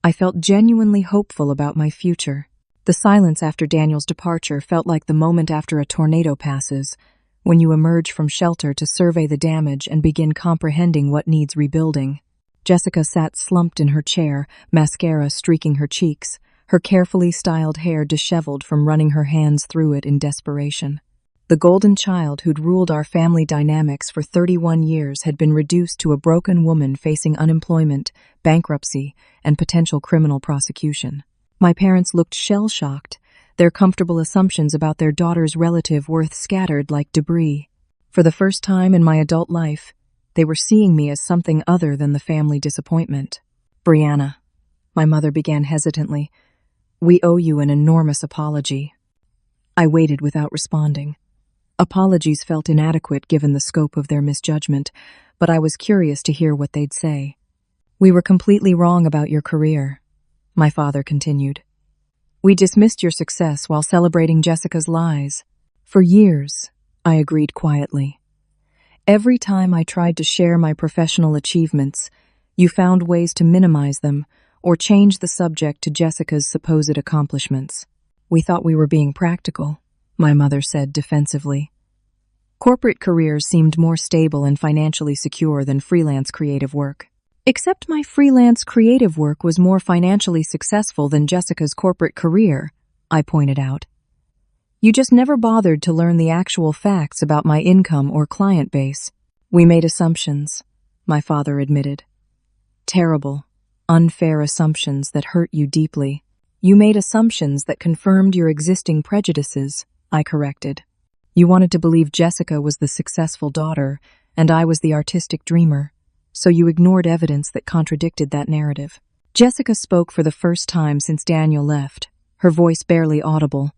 I felt genuinely hopeful about my future. The silence after Daniel's departure felt like the moment after a tornado passes, when you emerge from shelter to survey the damage and begin comprehending what needs rebuilding. Jessica sat slumped in her chair, mascara streaking her cheeks, her carefully styled hair disheveled from running her hands through it in desperation. The golden child who'd ruled our family dynamics for 31 years had been reduced to a broken woman facing unemployment, bankruptcy, and potential criminal prosecution. My parents looked shell-shocked, their comfortable assumptions about their daughter's relative worth scattered like debris. For the first time in my adult life, they were seeing me as something other than the family disappointment. "Brianna," my mother began hesitantly, "we owe you an enormous apology." I waited without responding. Apologies felt inadequate given the scope of their misjudgment, but I was curious to hear what they'd say. "We were completely wrong about your career," my father continued. "We dismissed your success while celebrating Jessica's lies." "For years," I agreed quietly. "Every time I tried to share my professional achievements, you found ways to minimize them or change the subject to Jessica's supposed accomplishments." "We thought we were being practical," my mother said defensively. "Corporate careers seemed more stable and financially secure than freelance creative work." "Except my freelance creative work was more financially successful than Jessica's corporate career," I pointed out. "You just never bothered to learn the actual facts about my income or client base." "We made assumptions," my father admitted. "Terrible, unfair assumptions that hurt you deeply. You made assumptions that confirmed your existing prejudices, I corrected. You wanted to believe Jessica was the successful daughter, and I was the artistic dreamer, so you ignored evidence that contradicted that narrative. Jessica spoke for the first time since Daniel left, her voice barely audible.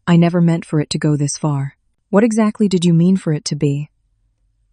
I never meant for it to go this far. What exactly did you mean for it to be?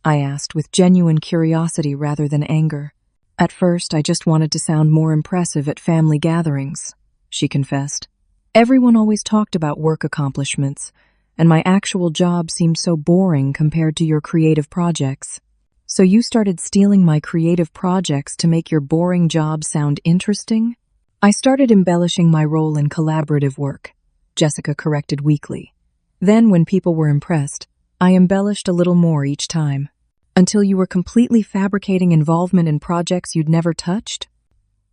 I asked with genuine curiosity rather than anger. At first, I just wanted to sound more impressive at family gatherings, she confessed. Everyone always talked about work accomplishments, and my actual job seemed so boring compared to your creative projects. So you started stealing my creative projects to make your boring job sound interesting? I started embellishing my role in collaborative work, Jessica corrected weakly. Then, when people were impressed, I embellished a little more each time, until you were completely fabricating involvement in projects you'd never touched?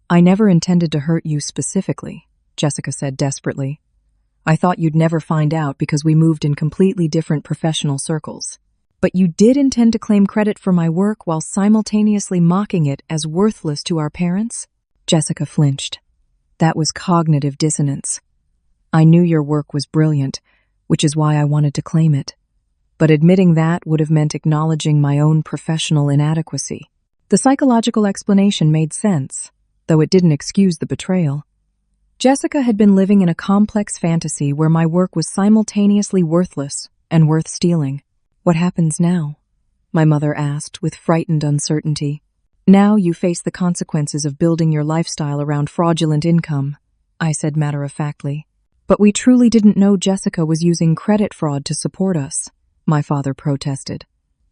I never intended to hurt you specifically, Jessica said desperately. I thought you'd never find out because we moved in completely different professional circles. But you did intend to claim credit for my work while simultaneously mocking it as worthless to our parents? Jessica flinched. That was cognitive dissonance. I knew your work was brilliant, which is why I wanted to claim it. But admitting that would have meant acknowledging my own professional inadequacy. The psychological explanation made sense, though it didn't excuse the betrayal. Jessica had been living in a complex fantasy where my work was simultaneously worthless and worth stealing. What happens now? My mother asked with frightened uncertainty. Now you face the consequences of building your lifestyle around fraudulent income, I said matter-of-factly. But we truly didn't know Jessica was using credit fraud to support us, my father protested.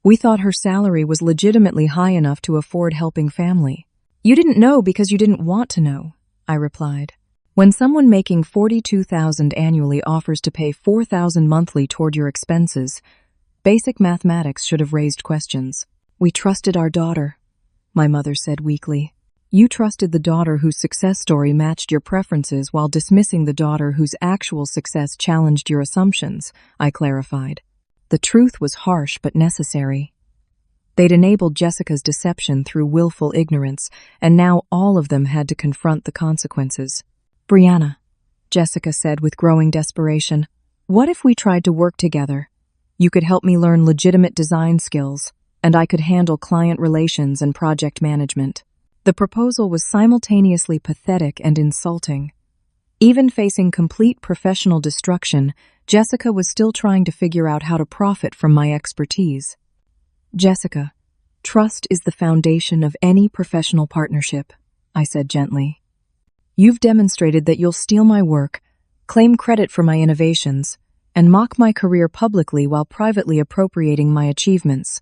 We thought her salary was legitimately high enough to afford helping family. You didn't know because you didn't want to know, I replied. When someone making $42,000 annually offers to pay $4,000 monthly toward your expenses, basic mathematics should have raised questions. We trusted our daughter, my mother said weakly. You trusted the daughter whose success story matched your preferences while dismissing the daughter whose actual success challenged your assumptions, I clarified. The truth was harsh but necessary. They'd enabled Jessica's deception through willful ignorance, and now all of them had to confront the consequences. Brianna, Jessica said with growing desperation, what if we tried to work together? You could help me learn legitimate design skills, and I could handle client relations and project management. The proposal was simultaneously pathetic and insulting. Even facing complete professional destruction, Jessica was still trying to figure out how to profit from my expertise. Jessica, trust is the foundation of any professional partnership, I said gently. You've demonstrated that you'll steal my work, claim credit for my innovations, and mock my career publicly while privately appropriating my achievements.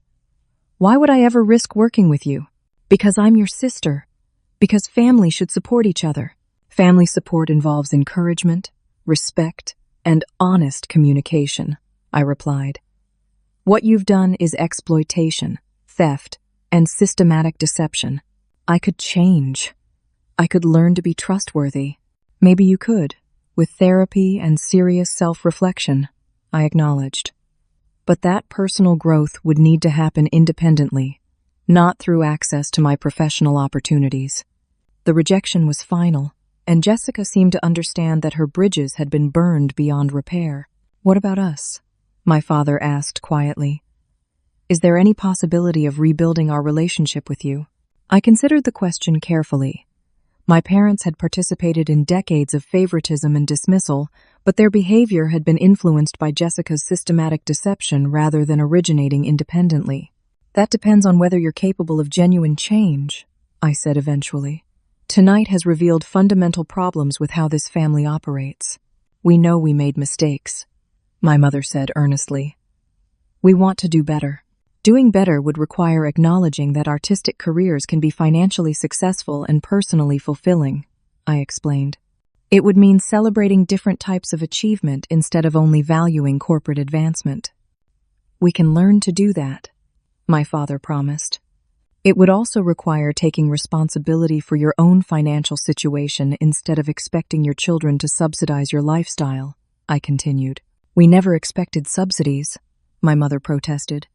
Why would I ever risk working with you? Because I'm your sister. Because family should support each other. Family support involves encouragement, respect, and honest communication, I replied. What you've done is exploitation, theft, and systematic deception. I could change. I could learn to be trustworthy. Maybe you could, with therapy and serious self-reflection, I acknowledged. But that personal growth would need to happen independently, not through access to my professional opportunities. The rejection was final, and Jessica seemed to understand that her bridges had been burned beyond repair. What about us? My father asked quietly. Is there any possibility of rebuilding our relationship with you? I considered the question carefully. My parents had participated in decades of favoritism and dismissal, but their behavior had been influenced by Jessica's systematic deception rather than originating independently. That depends on whether you're capable of genuine change, I said eventually. Tonight has revealed fundamental problems with how this family operates. We know we made mistakes, my mother said earnestly. We want to do better. Doing better would require acknowledging that artistic careers can be financially successful and personally fulfilling, I explained. It would mean celebrating different types of achievement instead of only valuing corporate advancement. We can learn to do that, my father promised. It would also require taking responsibility for your own financial situation instead of expecting your children to subsidize your lifestyle, I continued. We never expected subsidies, my mother protested.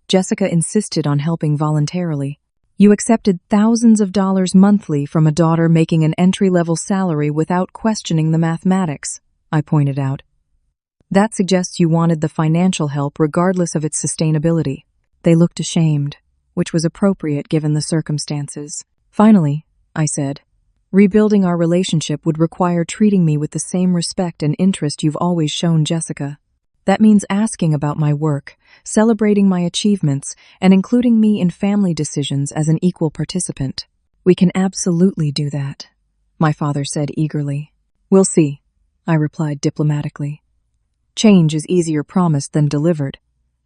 Jessica insisted on helping voluntarily. You accepted thousands of dollars monthly from a daughter making an entry-level salary without questioning the mathematics, I pointed out. That suggests you wanted the financial help regardless of its sustainability. They looked ashamed, which was appropriate given the circumstances. Finally, I said, rebuilding our relationship would require treating me with the same respect and interest you've always shown Jessica. That means asking about my work, celebrating my achievements, and including me in family decisions as an equal participant. We can absolutely do that, my father said eagerly. We'll see, I replied diplomatically. Change is easier promised than delivered,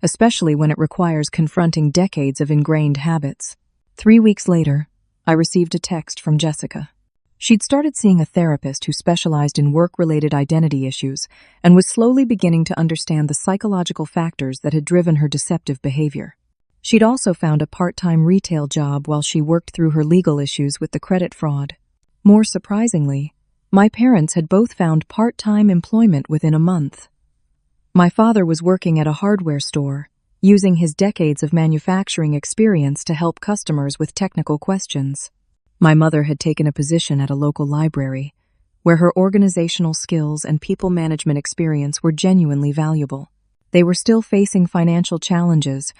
especially when it requires confronting decades of ingrained habits. 3 weeks later, I received a text from Jessica. She'd started seeing a therapist who specialized in work-related identity issues and was slowly beginning to understand the psychological factors that had driven her deceptive behavior. She'd also found a part-time retail job while she worked through her legal issues with the credit fraud. More surprisingly, my parents had both found part-time employment within a month. My father was working at a hardware store, using his decades of manufacturing experience to help customers with technical questions. My mother had taken a position at a local library, where her organizational skills and people management experience were genuinely valuable. They were still facing financial challenges,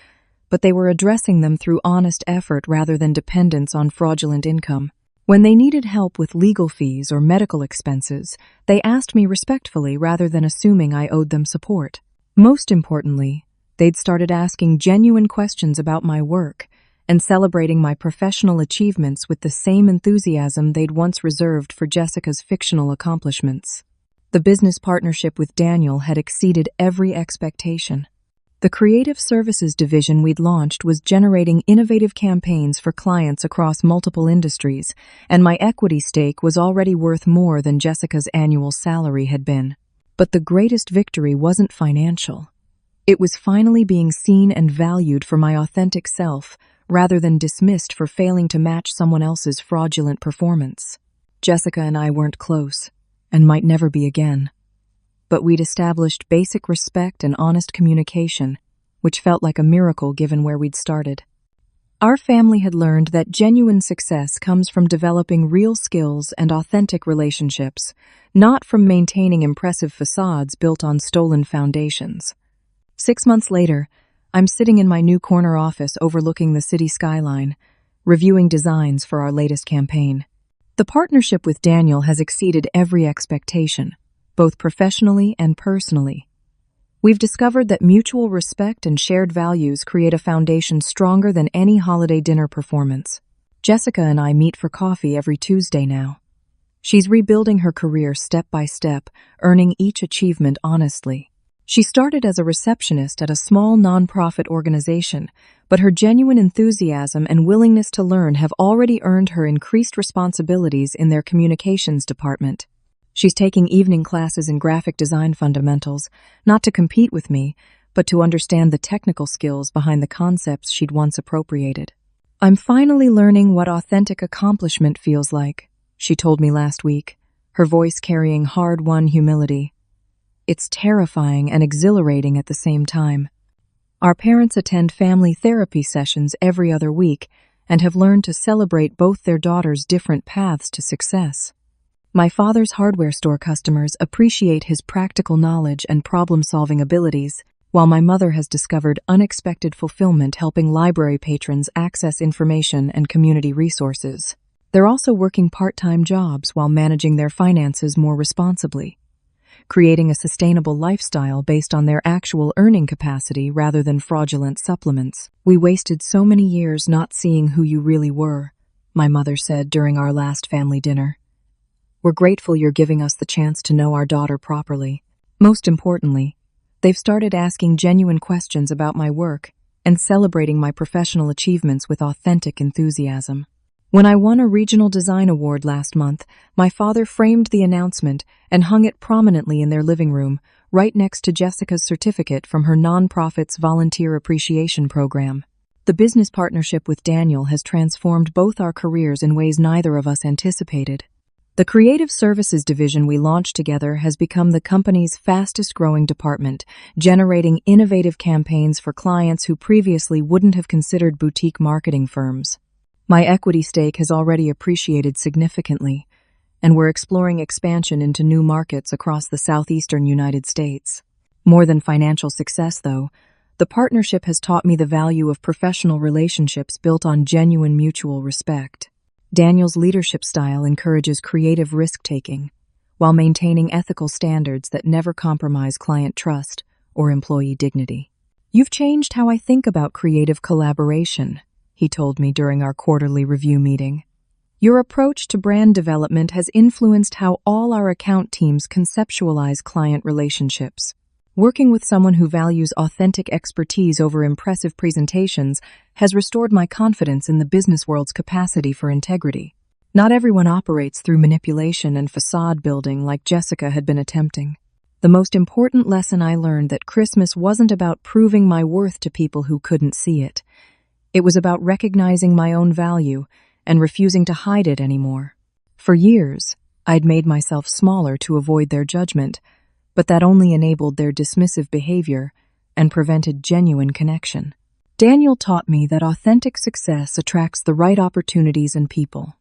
but they were addressing them through honest effort rather than dependence on fraudulent income. When they needed help with legal fees or medical expenses, they asked me respectfully rather than assuming I owed them support. Most importantly, they'd started asking genuine questions about my work and celebrating my professional achievements with the same enthusiasm they'd once reserved for Jessica's fictional accomplishments. The business partnership with Daniel had exceeded every expectation. The creative services division we'd launched was generating innovative campaigns for clients across multiple industries, and my equity stake was already worth more than Jessica's annual salary had been. But the greatest victory wasn't financial. It was finally being seen and valued for my authentic self, rather than dismissed for failing to match someone else's fraudulent performance. Jessica and I weren't close, and might never be again. But we'd established basic respect and honest communication, which felt like a miracle given where we'd started. Our family had learned that genuine success comes from developing real skills and authentic relationships, not from maintaining impressive facades built on stolen foundations. 6 months later, I'm sitting in my new corner office overlooking the city skyline, reviewing designs for our latest campaign. The partnership with Daniel has exceeded every expectation, both professionally and personally. We've discovered that mutual respect and shared values create a foundation stronger than any holiday dinner performance. Jessica and I meet for coffee every Tuesday now. She's rebuilding her career step by step, earning each achievement honestly. She started as a receptionist at a small nonprofit organization, but her genuine enthusiasm and willingness to learn have already earned her increased responsibilities in their communications department. She's taking evening classes in graphic design fundamentals, not to compete with me, but to understand the technical skills behind the concepts she'd once appropriated. I'm finally learning what authentic accomplishment feels like, she told me last week, her voice carrying hard-won humility. It's terrifying and exhilarating at the same time. Our parents attend family therapy sessions every other week and have learned to celebrate both their daughters' different paths to success. My father's hardware store customers appreciate his practical knowledge and problem-solving abilities, while my mother has discovered unexpected fulfillment helping library patrons access information and community resources. They're also working part-time jobs while managing their finances more responsibly, creating a sustainable lifestyle based on their actual earning capacity rather than fraudulent supplements. We wasted so many years not seeing who you really were, my mother said during our last family dinner. We're grateful you're giving us the chance to know our daughter properly. Most importantly, they've started asking genuine questions about my work and celebrating my professional achievements with authentic enthusiasm. When I won a regional design award last month, my father framed the announcement and hung it prominently in their living room, right next to Jessica's certificate from her nonprofit's volunteer appreciation program. The business partnership with Daniel has transformed both our careers in ways neither of us anticipated. The creative services division we launched together has become the company's fastest-growing department, generating innovative campaigns for clients who previously wouldn't have considered boutique marketing firms. My equity stake has already appreciated significantly, and we're exploring expansion into new markets across the southeastern United States. More than financial success, though, the partnership has taught me the value of professional relationships built on genuine mutual respect. Daniel's leadership style encourages creative risk-taking, while maintaining ethical standards that never compromise client trust or employee dignity. "You've changed how I think about creative collaboration," he told me during our quarterly review meeting. "Your approach to brand development has influenced how all our account teams conceptualize client relationships. Working with someone who values authentic expertise over impressive presentations has restored my confidence in the business world's capacity for integrity. Not everyone operates through manipulation and facade building like Jessica had been attempting. The most important lesson I learned that Christmas wasn't about proving my worth to people who couldn't see it. It was about recognizing my own value and refusing to hide it anymore. For years, I'd made myself smaller to avoid their judgment, but that only enabled their dismissive behavior and prevented genuine connection. Daniel taught me that authentic success attracts the right opportunities and people.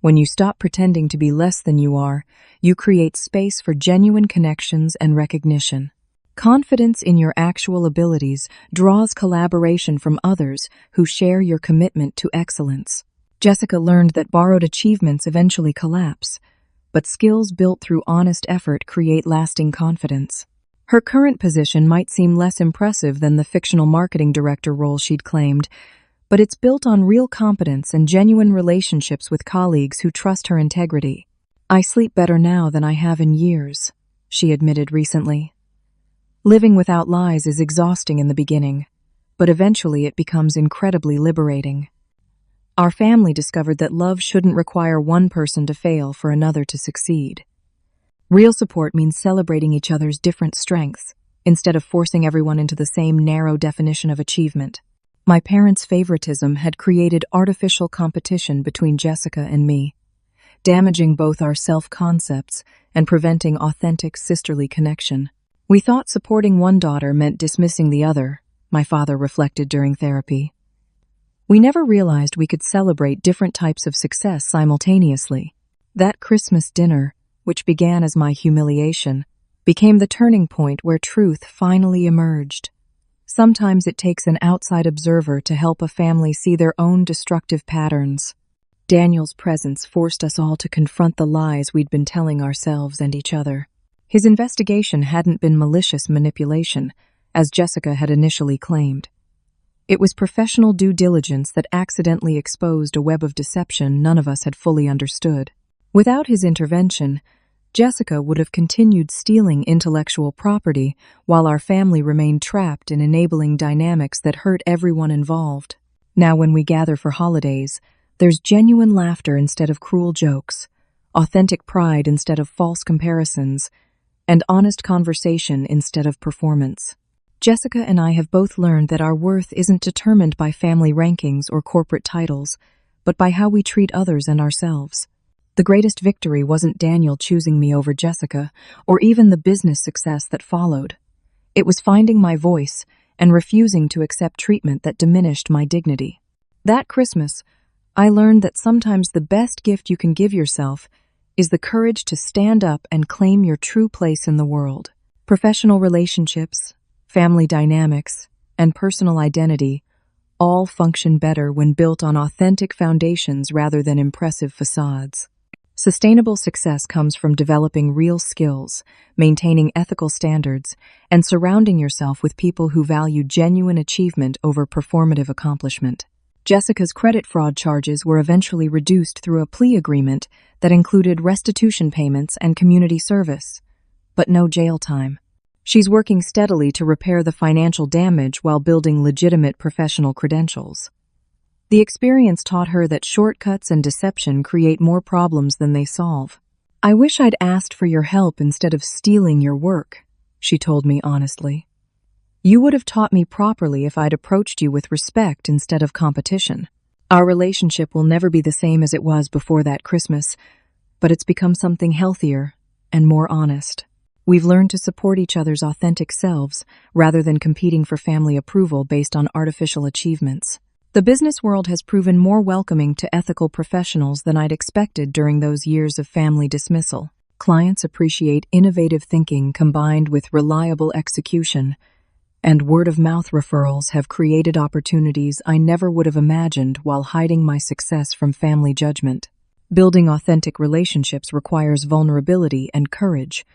When you stop pretending to be less than you are, you create space for genuine connections and recognition. Confidence in your actual abilities draws collaboration from others who share your commitment to excellence. Jessica learned that borrowed achievements eventually collapse, but skills built through honest effort create lasting confidence. Her current position might seem less impressive than the fictional marketing director role she'd claimed, but it's built on real competence and genuine relationships with colleagues who trust her integrity. "I sleep better now than I have in years," she admitted recently. "Living without lies is exhausting in the beginning, but eventually it becomes incredibly liberating." Our family discovered that love shouldn't require one person to fail for another to succeed. Real support means celebrating each other's different strengths, instead of forcing everyone into the same narrow definition of achievement. My parents' favoritism had created artificial competition between Jessica and me, damaging both our self-concepts and preventing authentic sisterly connection. "We thought supporting one daughter meant dismissing the other," my father reflected during therapy. "We never realized we could celebrate different types of success simultaneously." That Christmas dinner, which began as my humiliation, became the turning point where truth finally emerged. Sometimes it takes an outside observer to help a family see their own destructive patterns. Daniel's presence forced us all to confront the lies we'd been telling ourselves and each other. His investigation hadn't been malicious manipulation, as Jessica had initially claimed. It was professional due diligence that accidentally exposed a web of deception none of us had fully understood. Without his intervention, Jessica would have continued stealing intellectual property while our family remained trapped in enabling dynamics that hurt everyone involved. Now when we gather for holidays, there's genuine laughter instead of cruel jokes, authentic pride instead of false comparisons, and honest conversation instead of performance. Jessica and I have both learned that our worth isn't determined by family rankings or corporate titles, but by how we treat others and ourselves. The greatest victory wasn't Daniel choosing me over Jessica, or even the business success that followed. It was finding my voice and refusing to accept treatment that diminished my dignity. That Christmas, I learned that sometimes the best gift you can give yourself is the courage to stand up and claim your true place in the world. Professional relationships, family dynamics, and personal identity all function better when built on authentic foundations rather than impressive facades. Sustainable success comes from developing real skills, maintaining ethical standards, and surrounding yourself with people who value genuine achievement over performative accomplishment. Jessica's credit fraud charges were eventually reduced through a plea agreement that included restitution payments and community service, but no jail time. She's working steadily to repair the financial damage while building legitimate professional credentials. The experience taught her that shortcuts and deception create more problems than they solve. "I wish I'd asked for your help instead of stealing your work," she told me honestly. "You would have taught me properly if I'd approached you with respect instead of competition." Our relationship will never be the same as it was before that Christmas, but it's become something healthier and more honest. We've learned to support each other's authentic selves rather than competing for family approval based on artificial achievements. The business world has proven more welcoming to ethical professionals than I'd expected during those years of family dismissal. Clients appreciate innovative thinking combined with reliable execution, and word-of-mouth referrals have created opportunities I never would have imagined while hiding my success from family judgment. Building authentic relationships requires vulnerability and courage,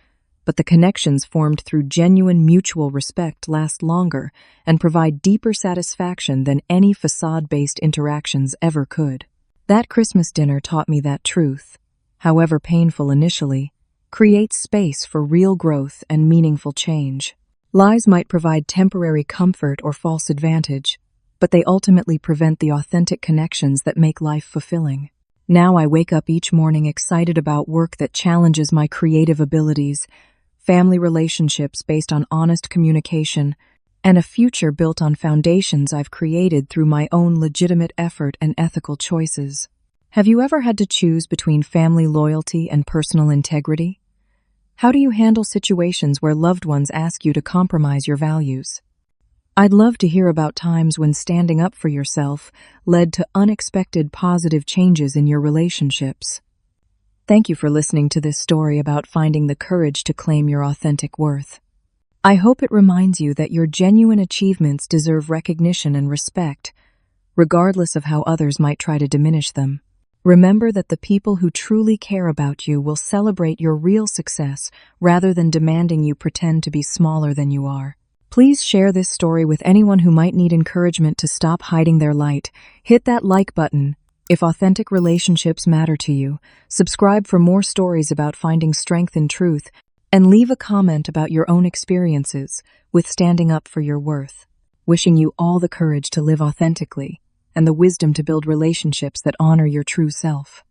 but the connections formed through genuine mutual respect last longer and provide deeper satisfaction than any facade-based interactions ever could. That Christmas dinner taught me that truth, however painful initially, creates space for real growth and meaningful change. Lies might provide temporary comfort or false advantage, but they ultimately prevent the authentic connections that make life fulfilling. Now I wake up each morning excited about work that challenges my creative abilities, family relationships based on honest communication, and a future built on foundations I've created through my own legitimate effort and ethical choices. Have you ever had to choose between family loyalty and personal integrity? How do you handle situations where loved ones ask you to compromise your values? I'd love to hear about times when standing up for yourself led to unexpected positive changes in your relationships. Thank you for listening to this story about finding the courage to claim your authentic worth. I hope it reminds you that your genuine achievements deserve recognition and respect, regardless of how others might try to diminish them. Remember that the people who truly care about you will celebrate your real success rather than demanding you pretend to be smaller than you are. Please share this story with anyone who might need encouragement to stop hiding their light. Hit that like button if authentic relationships matter to you. Subscribe for more stories about finding strength in truth, and leave a comment about your own experiences with standing up for your worth. Wishing you all the courage to live authentically and the wisdom to build relationships that honor your true self.